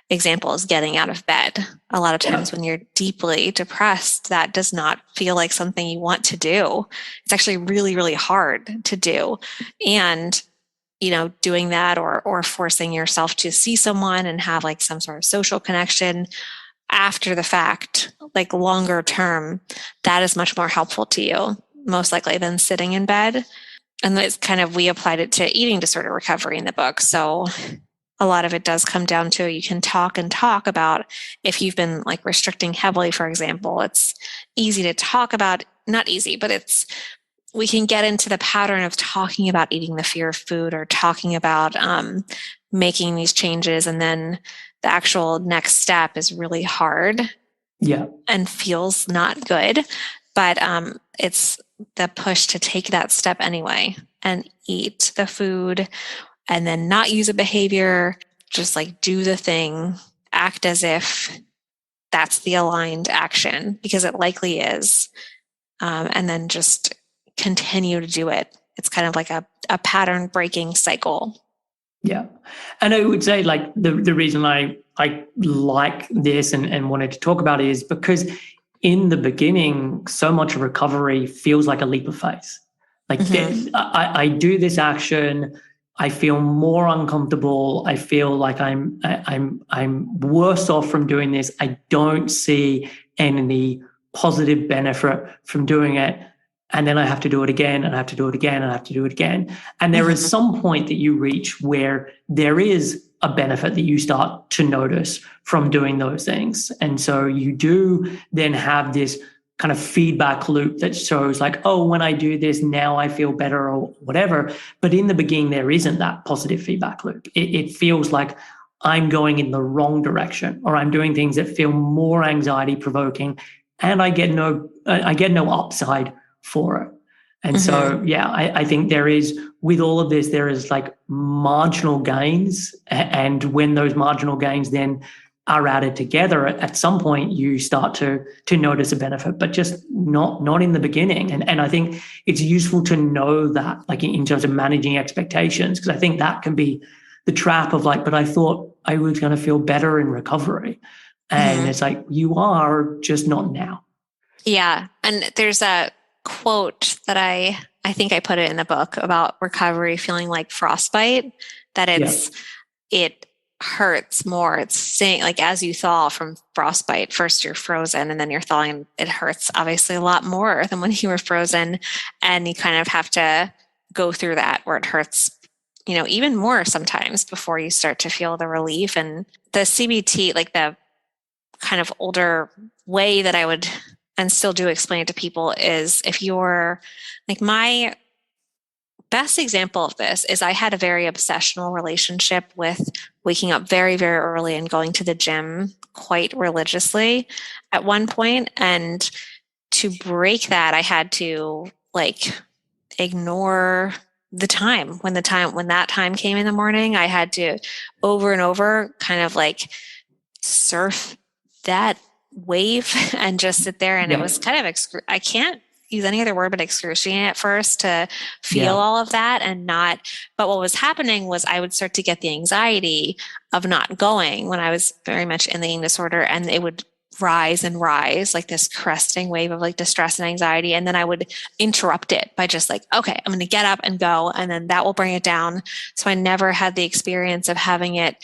example is getting out of bed. A lot of times when you're deeply depressed, that does not feel like something you want to do. It's actually really, really hard to do. And doing that or forcing yourself to see someone and have like some sort of social connection after the fact, like longer term, that is much more helpful to you, most likely, than sitting in bed. And it's we applied it to eating disorder recovery in the book. So a lot of it does come down to, you can talk about if you've been like restricting heavily, for example. It's easy to talk about, not easy, but we can get into the pattern of talking about eating the fear of food, or talking about making these changes. And then the actual next step is really hard and feels not good. But it's the push to take that step anyway and eat the food, and then not use a behavior, just like do the thing, act as if that's the aligned action, because it likely is, and then just continue to do it. It's kind of like a pattern breaking cycle. Yeah. And I would say like the reason I like this and wanted to talk about it is because in the beginning, so much of recovery feels like a leap of faith. Like I do this action, I feel more uncomfortable. I feel like I'm worse off from doing this. I don't see any positive benefit from doing it. And then I have to do it again, and I have to do it again, and I have to do it again. And there is some point that you reach where there is a benefit that you start to notice from doing those things. And so you do then have this kind of feedback loop that shows like, oh, when I do this, now I feel better or whatever. But in the beginning, there isn't that positive feedback loop. It feels like I'm going in the wrong direction, or I'm doing things that feel more anxiety provoking, and I get no upside for it. And so, yeah, I think there is, with all of this, there is like marginal gains. And when those marginal gains then are added together, at some point you start to notice a benefit, but just not in the beginning. And I think it's useful to know that, like in terms of managing expectations, because I think that can be the trap of like, but I thought I was going to feel better in recovery. And it's like, you are, just not now. Yeah. And there's a quote that I think I put it in the book about recovery feeling like frostbite, that it hurts more. It's saying like, as you thaw from frostbite, first you're frozen and then you're thawing. It hurts obviously a lot more than when you were frozen, and you kind of have to go through that where it hurts, even more sometimes before you start to feel the relief. And the CBT, like the kind of older way that I would and still do explain it to people, is if you're like, my best example of this is I had a very obsessional relationship with waking up very, very early and going to the gym quite religiously at one point. And to break that, I had to like ignore the time. When that time came in the morning, I had to over and over kind of like surf that wave and just sit there. And it was kind of, I can't use any other word but excruciating at first to feel all of that and not. But what was happening was I would start to get the anxiety of not going when I was very much in the eating disorder, and it would rise and rise like this cresting wave of like distress and anxiety. And then I would interrupt it by just like, okay, I'm going to get up and go. And then that will bring it down. So I never had the experience of having it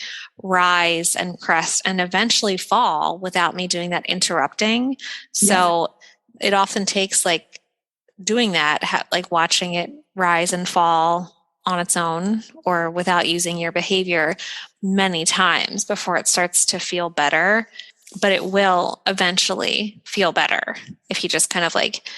rise and crest and eventually fall without me doing that interrupting. So it often takes like doing that, like watching it rise and fall on its own or without using your behavior many times before it starts to feel better. But it will eventually feel better if you just kind of like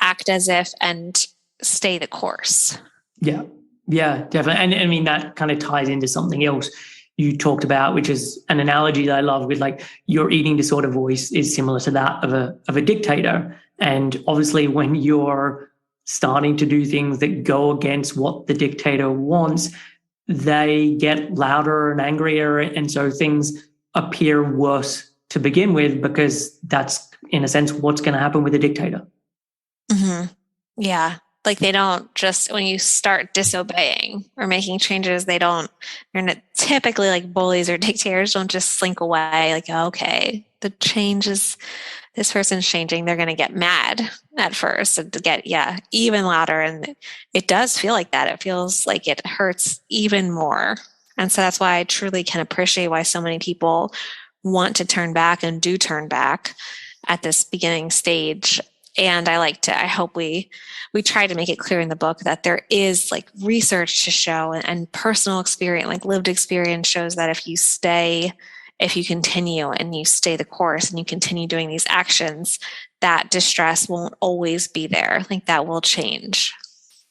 act as if and stay the course. Yeah, definitely. And I mean, that kind of ties into something else you talked about, which is an analogy that I love with like your eating disorder voice is similar to that of a dictator. And obviously when you're starting to do things that go against what the dictator wants, they get louder and angrier. And so things appear worse to begin with, because that's in a sense what's going to happen with a dictator. Yeah. Like they don't just, when you start disobeying or making changes, they're not typically like bullies or dictators don't just slink away like, oh, okay, the change is, this person's changing. They're going to get mad at first and to get, even louder. And it does feel like that. It feels like it hurts even more. And so that's why I truly can appreciate why so many people want to turn back and do turn back at this beginning stage. And I hope we try to make it clear in the book that there is like research to show and personal experience, like lived experience shows that if you continue and you stay the course and you continue doing these actions, that distress won't always be there. Like that will change.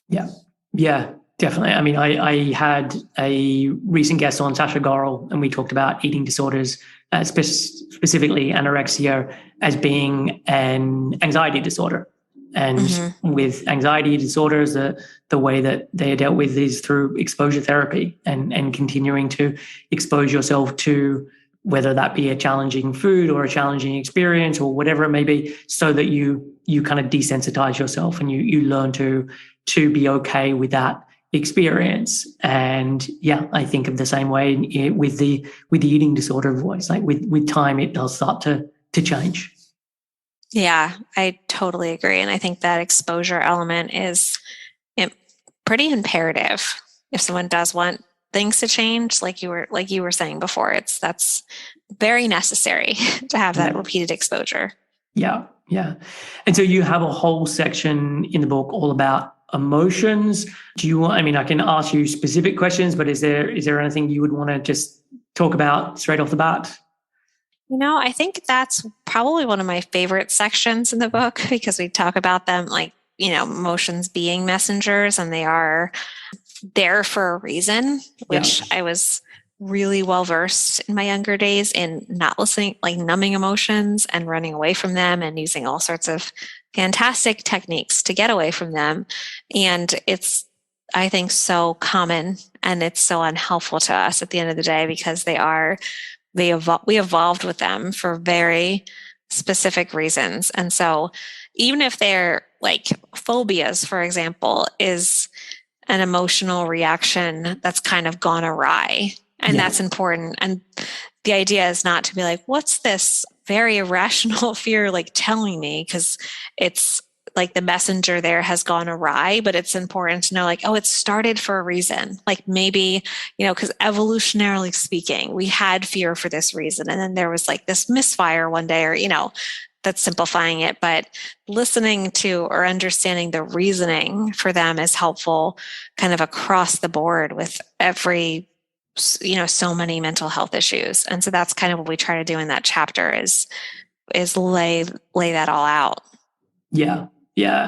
Yeah, definitely. I mean, I had a recent guest on, Sasha Gorel, and we talked about eating disorders, specifically anorexia, as being an anxiety disorder. And with anxiety disorders, the way that they are dealt with is through exposure therapy and continuing to expose yourself to whether that be a challenging food or a challenging experience or whatever it may be, so that you kind of desensitize yourself and you learn to be okay with that experience. And yeah, I think of the same way with the eating disorder voice. Like with time, it does start to change. Yeah, I totally agree. And I think that exposure element is pretty imperative if someone does want things to change, like you were saying before. That's very necessary to have that repeated exposure. Yeah. And so you have a whole section in the book all about emotions. I can ask you specific questions, but is there anything you would want to just talk about straight off the bat? I think that's probably one of my favorite sections in the book, because we talk about them like, emotions being messengers, and they are there for a reason, which I was really well versed in my younger days in not listening, like numbing emotions and running away from them and using all sorts of fantastic techniques to get away from them. And it's, I think, so common, and it's so unhelpful to us at the end of the day, because we evolved with them for very specific reasons. And so even if they're like phobias, for example, is an emotional reaction that's kind of gone awry, and that's important. And the idea is not to be like, what's this very irrational fear like telling me? Because it's like the messenger there has gone awry, but it's important to know, like, oh, it started for a reason. Like maybe, because evolutionarily speaking, we had fear for this reason. And then there was like this misfire one day, or, that's simplifying it, but listening to or understanding the reasoning for them is helpful kind of across the board with every, so many mental health issues. And so that's kind of what we try to do in that chapter is lay that all out. Yeah.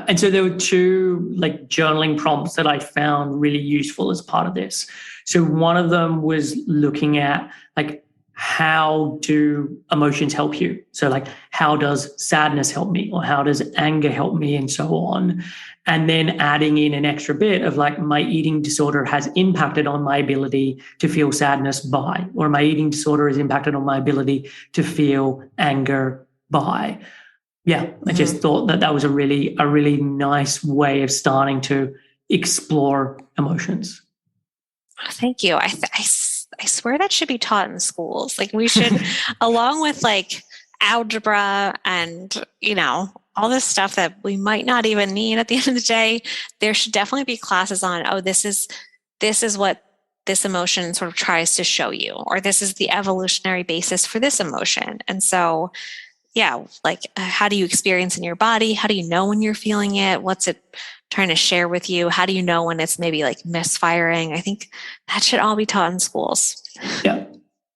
And so there were two like journaling prompts that I found really useful as part of this. So one of them was looking at like, how do emotions help you? So like, how does sadness help me, or how does anger help me, and so on. And then adding in an extra bit of like, my eating disorder has impacted on my ability to feel sadness by, or my eating disorder has impacted on my ability to feel anger by. Yeah, I just thought that was a really nice way of starting to explore emotions. Thank you. I swear that should be taught in schools. Like we should, along with like algebra and, all this stuff that we might not even need at the end of the day, there should definitely be classes on, this is what this emotion sort of tries to show you, or this is the evolutionary basis for this emotion. And so, how do you experience in your body? How do you know when you're feeling it? What's it trying to share with you? How do you know when it's maybe like misfiring? I think that should all be taught in schools.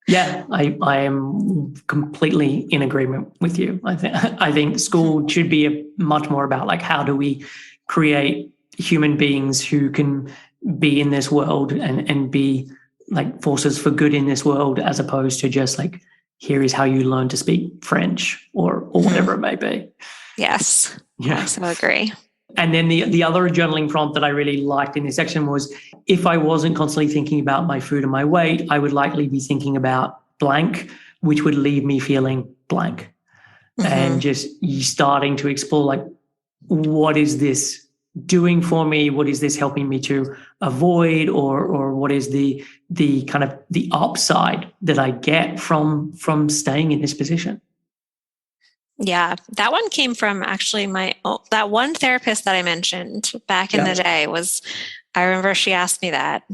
Yeah, I am completely in agreement with you. I think school should be much more about like, how do we create human beings who can be in this world and be like forces for good in this world, as opposed to just like, here is how you learn to speak French or whatever it may be. Yes. Yeah. I so agree. And then the other journaling prompt that I really liked in this section was, if I wasn't constantly thinking about my food and my weight, I would likely be thinking about blank, which would leave me feeling blank. And just starting to explore like, what is this doing for me? What is this helping me to avoid, or what is the kind of the upside that I get from staying in this position? Yeah, that one came from actually that one therapist that I mentioned back in the day I remember she asked me that,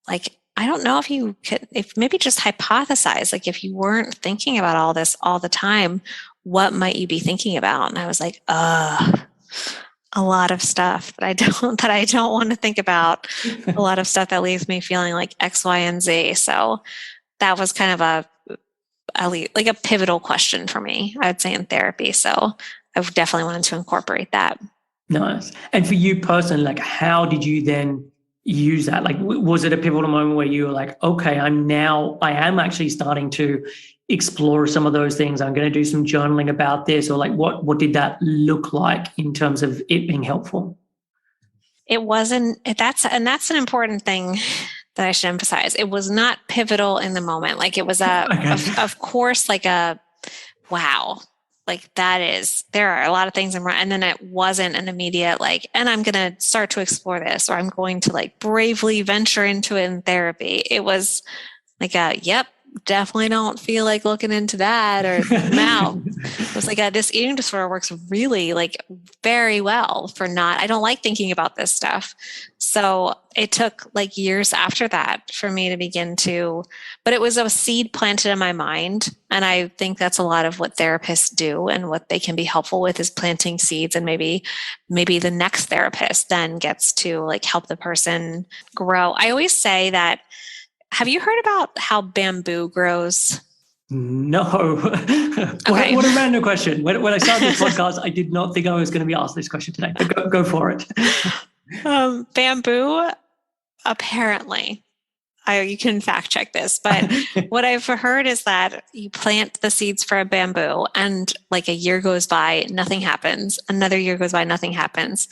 like, I don't know if maybe just hypothesize, like if you weren't thinking about all this all the time, what might you be thinking about? And I was like, a lot of stuff that I don't want to think about, a lot of stuff that leaves me feeling like X, Y, and Z. So that was kind of a pivotal question for me, I would say, in therapy. So I definitely wanted to incorporate that. Nice. And for you personally, like, how did you then use that? Like, was it a pivotal moment where you were like, okay, I am actually starting to explore some of those things. I'm going to do some journaling about this, or like, what did that look like in terms of it being helpful? It wasn't, that's an important thing that I should emphasize. It was not pivotal in the moment. Like it was Okay. of course, like wow, like there are a lot of things and then it wasn't an immediate like, and I'm going to start to explore this, or I'm going to like bravely venture into it in therapy. It was like yep, definitely don't feel like looking into that, or now it was like this eating disorder works really like very well for I don't like thinking about this stuff. So it took like years after that for me to begin to, but it was a seed planted in my mind. And I think that's a lot of what therapists do and what they can be helpful with is planting seeds. And maybe the next therapist then gets to like help the person grow. I always say that, have you heard about how bamboo grows? No. Okay. What a random question. When I started this podcast, I did not think I was going to be asked this question today, but go for it. Bamboo, apparently, you can fact check this, but what I've heard is that you plant the seeds for a bamboo and like a year goes by, nothing happens. Another year goes by, nothing happens.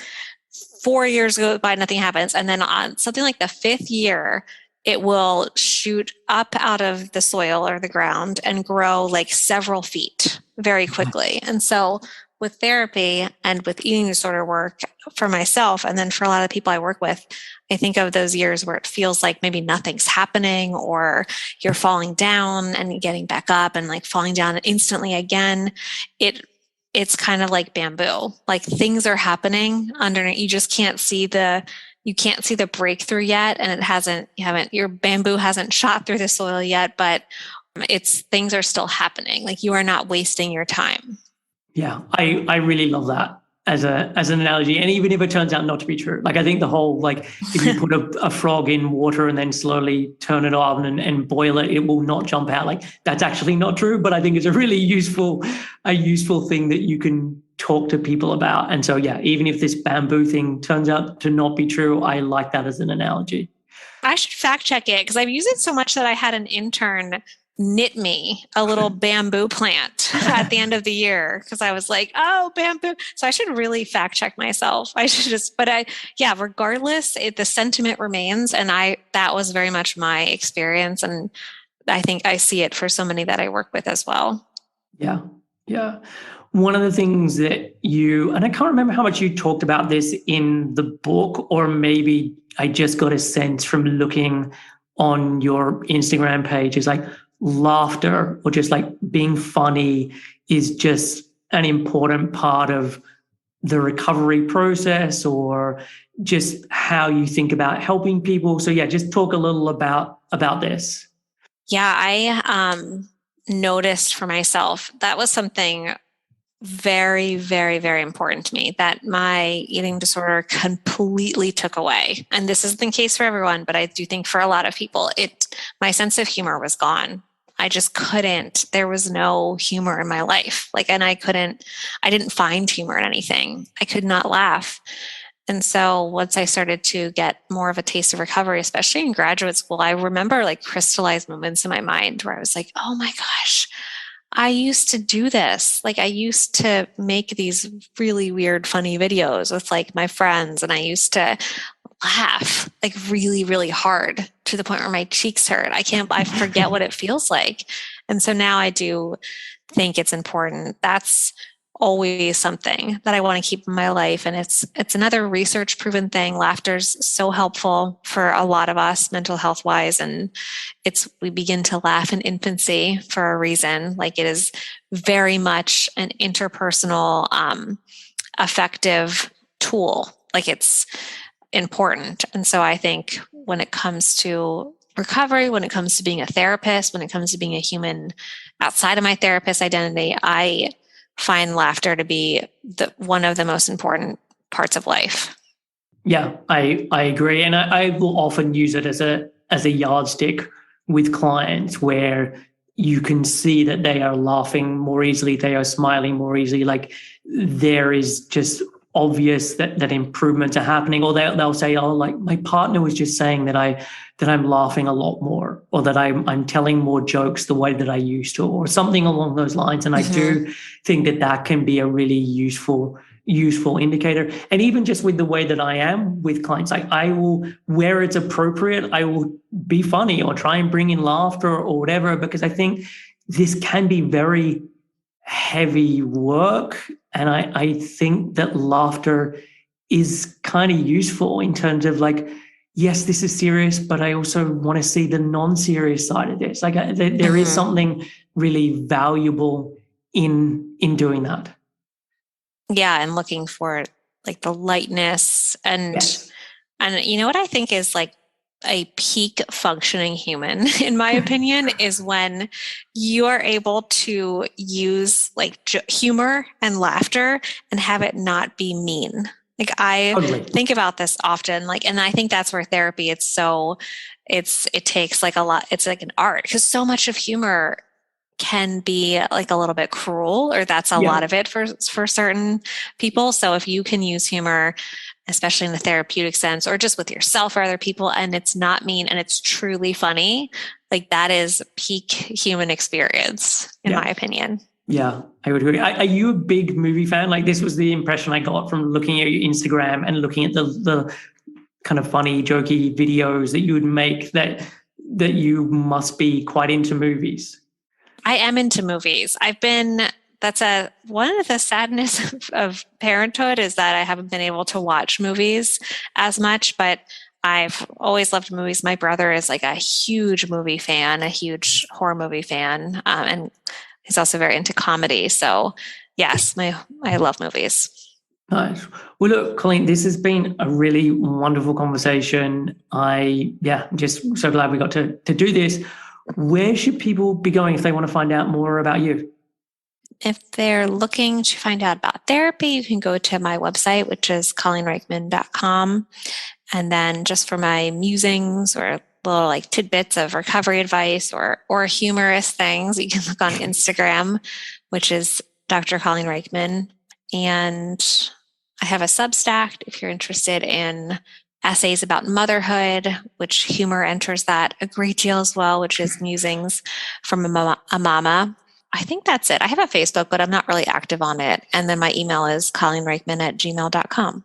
4 years go by, nothing happens. And then on something like the 5th year, it will shoot up out of the soil or the ground and grow like several feet very quickly. And so with therapy and with eating disorder work for myself, and then for a lot of the people I work with, I think of those years where it feels like maybe nothing's happening, or you're falling down and getting back up and like falling down instantly again. It's kind of like bamboo, like things are happening underneath. You just can't see the breakthrough yet. And your bamboo hasn't shot through the soil yet, but things are still happening. Like you are not wasting your time. Yeah, I really love that as an analogy. And even if it turns out not to be true, like I think the whole, like if you put a frog in water and then slowly turn it on and boil it, it will not jump out. Like that's actually not true, but I think it's a really useful thing that you can talk to people about. And so, yeah, even if this bamboo thing turns out to not be true, I like that as an analogy. I should fact check it because I've used it so much that I had an intern knit me a little bamboo plant at the end of the year because I was like, oh, bamboo. So I should really fact check myself. Regardless, the sentiment remains. And that was very much my experience. And I think I see it for so many that I work with as well. Yeah. Yeah. One of the things that and I can't remember how much you talked about this in the book, or maybe I just got a sense from looking on your Instagram page, is like laughter or just like being funny is just an important part of the recovery process, or just how you think about helping people. So yeah, just talk a little about this. Yeah, I noticed for myself that was something very, very, very important to me that my eating disorder completely took away. And this isn't the case for everyone, but I do think for a lot of people, my sense of humor was gone. I just couldn't, there was no humor in my life. I didn't find humor in anything. I could not laugh. And so once I started to get more of a taste of recovery, especially in graduate school, I remember like crystallized moments in my mind where I was like, oh my gosh, I used to do this. Like I used to make these really weird, funny videos with like my friends, and I used to laugh like really, really hard to the point where my cheeks hurt. I forget what it feels like. And so now I do think it's important. That's always something that I want to keep in my life. And it's another research proven thing. Laughter's so helpful for a lot of us mental health wise. And we begin to laugh in infancy for a reason. Like it is very much an interpersonal, effective tool. Like it's important. And so I think when it comes to recovery, when it comes to being a therapist, when it comes to being a human outside of my therapist identity, I find laughter to be one of the most important parts of life. Yeah, I agree. And I will often use it as a yardstick with clients where you can see that they are laughing more easily, they are smiling more easily. Like there is just obvious that improvements are happening, or they'll say, oh, like my partner was just saying that I'm laughing a lot more, or that I'm telling more jokes the way that I used to, or something along those lines. And I do think that can be a really useful indicator. And even just with the way that I am with clients, like I will, where it's appropriate, I will be funny or try and bring in laughter or whatever, because I think this can be very heavy work. And I think that laughter is kind of useful in terms of like, yes, this is serious, but I also want to see the non-serious side of this. Like there is something really valuable in doing that. Yeah, and looking for like the lightness and Yes. and you know what I think is like a peak functioning human, in my opinion, is when you are able to use like humor and laughter and have it not be mean. Like I Totally. think about this often, like, and I think that's where therapy, it takes like a lot, it's like an art, because so much of humor can be like a little bit cruel, or that's a lot of it for certain people. So if you can use humor, especially in the therapeutic sense, or just with yourself or other people, and it's not mean and it's truly funny, like that is peak human experience, in my opinion. Yeah, I would agree. Are you a big movie fan? Like this was the impression I got from looking at your Instagram and looking at the kind of funny, jokey videos that you would make, that you must be quite into movies. I am into movies. That's one of the sadness of parenthood, is that I haven't been able to watch movies as much, but I've always loved movies. My brother is like a huge movie fan, a huge horror movie fan, and he's also very into comedy. So yes, I love movies. Nice. Well, look, Colleen, this has been a really wonderful conversation. I'm just so glad we got to do this. Where should people be going if they want to find out more about you? If they're looking to find out about therapy, you can go to my website, which is colleenreichmann.com. And then just for my musings or little like tidbits of recovery advice or humorous things, you can look on Instagram, which is Dr. Colleen Reichmann. And I have a Substack if you're interested in essays about motherhood, which humor enters that a great deal as well, which is musings from a mama. I think that's it. I have a Facebook, but I'm not really active on it. And then my email is colleenreichmann@gmail.com.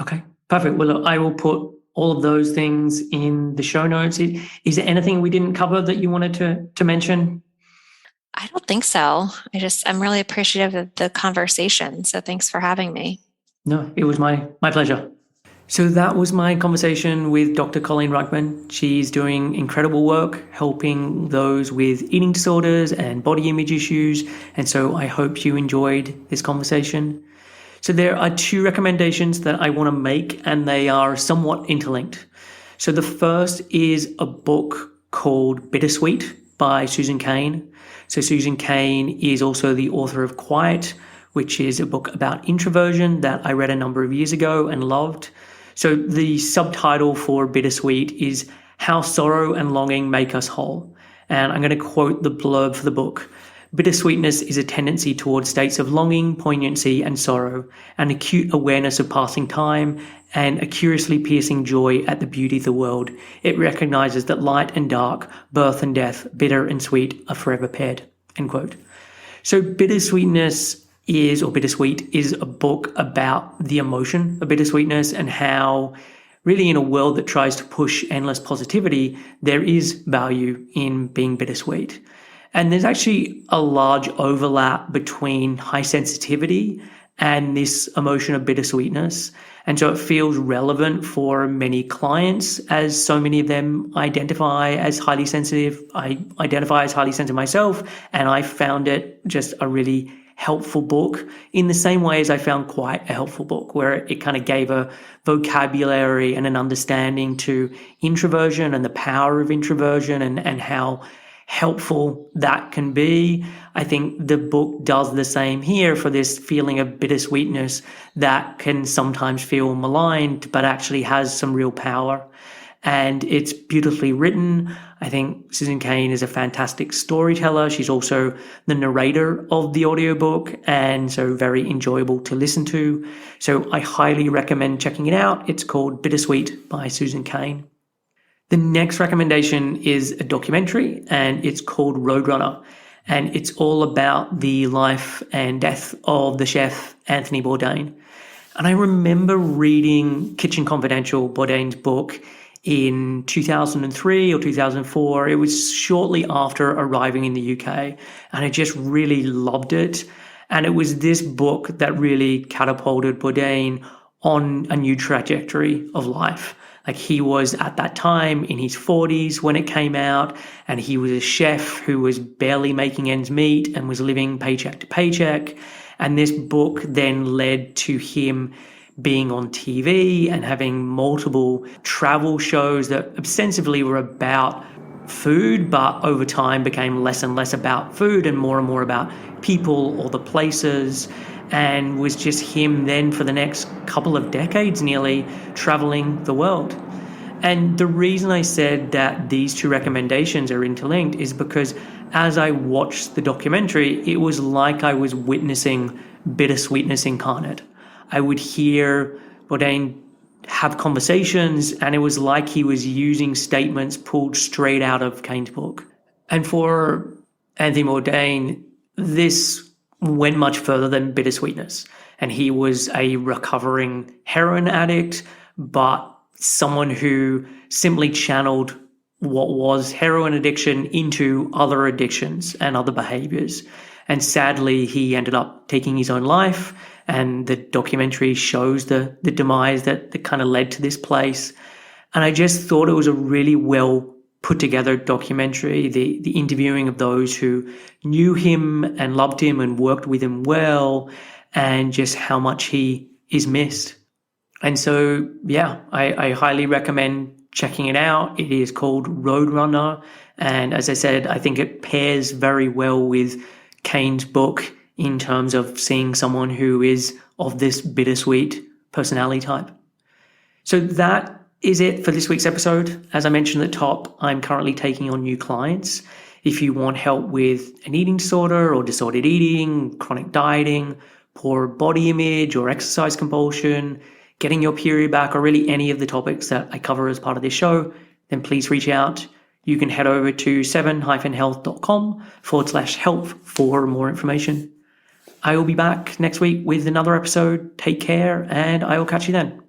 Okay, perfect. Well, look, I will put all of those things in the show notes. Is there anything we didn't cover that you wanted to mention? I don't think so. I'm really appreciative of the conversation. So thanks for having me. No, it was my pleasure. So that was my conversation with Dr. Colleen Reichmann. She's doing incredible work helping those with eating disorders and body image issues. And so I hope you enjoyed this conversation. So there are two recommendations that I want to make, and they are somewhat interlinked. So the first is a book called Bittersweet by Susan Cain. So Susan Cain is also the author of Quiet, which is a book about introversion that I read a number of years ago and loved. So the subtitle for Bittersweet is How Sorrow and Longing Make Us Whole. And I'm going to quote the blurb for the book. Bittersweetness is a tendency towards states of longing, poignancy, and sorrow, an acute awareness of passing time, and a curiously piercing joy at the beauty of the world. It recognizes that light and dark, birth and death, bitter and sweet are forever paired. End quote. So Bittersweet is a book about the emotion of bittersweetness and how really in a world that tries to push endless positivity, there is value in being bittersweet. And there's actually a large overlap between high sensitivity and this emotion of bittersweetness. And so it feels relevant for many clients, as so many of them identify as highly sensitive. I identify as highly sensitive myself, and I found it just a really helpful book in the same way as I found Quiet a helpful book, where it kind of gave a vocabulary and an understanding to introversion and the power of introversion and how helpful that can be. I think the book does the same here for this feeling of bittersweetness that can sometimes feel maligned, but actually has some real power. and it's beautifully written. I think Susan Cain is a fantastic storyteller. She's also the narrator of the audiobook, and so very enjoyable to listen to. So I highly recommend checking it out. It's called Bittersweet by Susan Cain. The next recommendation is a documentary, and it's called Roadrunner, and it's all about the life and death of the chef Anthony Bourdain. And I remember reading Kitchen Confidential, Bourdain's book, in 2003 or 2004. It was shortly after arriving in the UK, and I just really loved it. And it was this book that really catapulted Bourdain on a new trajectory of life. Like, he was at that time in his 40s when it came out, and he was a chef who was barely making ends meet and was living paycheck to paycheck. And this book then led to him being on TV and having multiple travel shows that ostensibly were about food, but over time became less and less about food and more about people or the places, and was just him then for the next couple of decades nearly traveling the world. And the reason I said that these two recommendations are interlinked is because as I watched the documentary, it was like I was witnessing bittersweetness incarnate. I would hear Bourdain have conversations, and it was like he was using statements pulled straight out of Cain's book. And for Anthony Bourdain, this went much further than bittersweetness. And he was a recovering heroin addict, but someone who simply channeled what was heroin addiction into other addictions and other behaviors. And sadly, he ended up taking his own life, and the documentary shows the demise that kind of led to this place. And I just thought it was a really well put together documentary, the interviewing of those who knew him and loved him and worked with him well, and just how much he is missed. And so, yeah, I highly recommend checking it out. It is called Roadrunner. And as I said, I think it pairs very well with Cain's book in terms of seeing someone who is of this bittersweet personality type. So that is it for this week's episode. As I mentioned at the top, I'm currently taking on new clients. If you want help with an eating disorder or disordered eating, chronic dieting, poor body image or exercise compulsion, getting your period back, or really any of the topics that I cover as part of this show, then please reach out. You can head over to 7-health.com/help for more information. I will be back next week with another episode. Take care, and I will catch you then.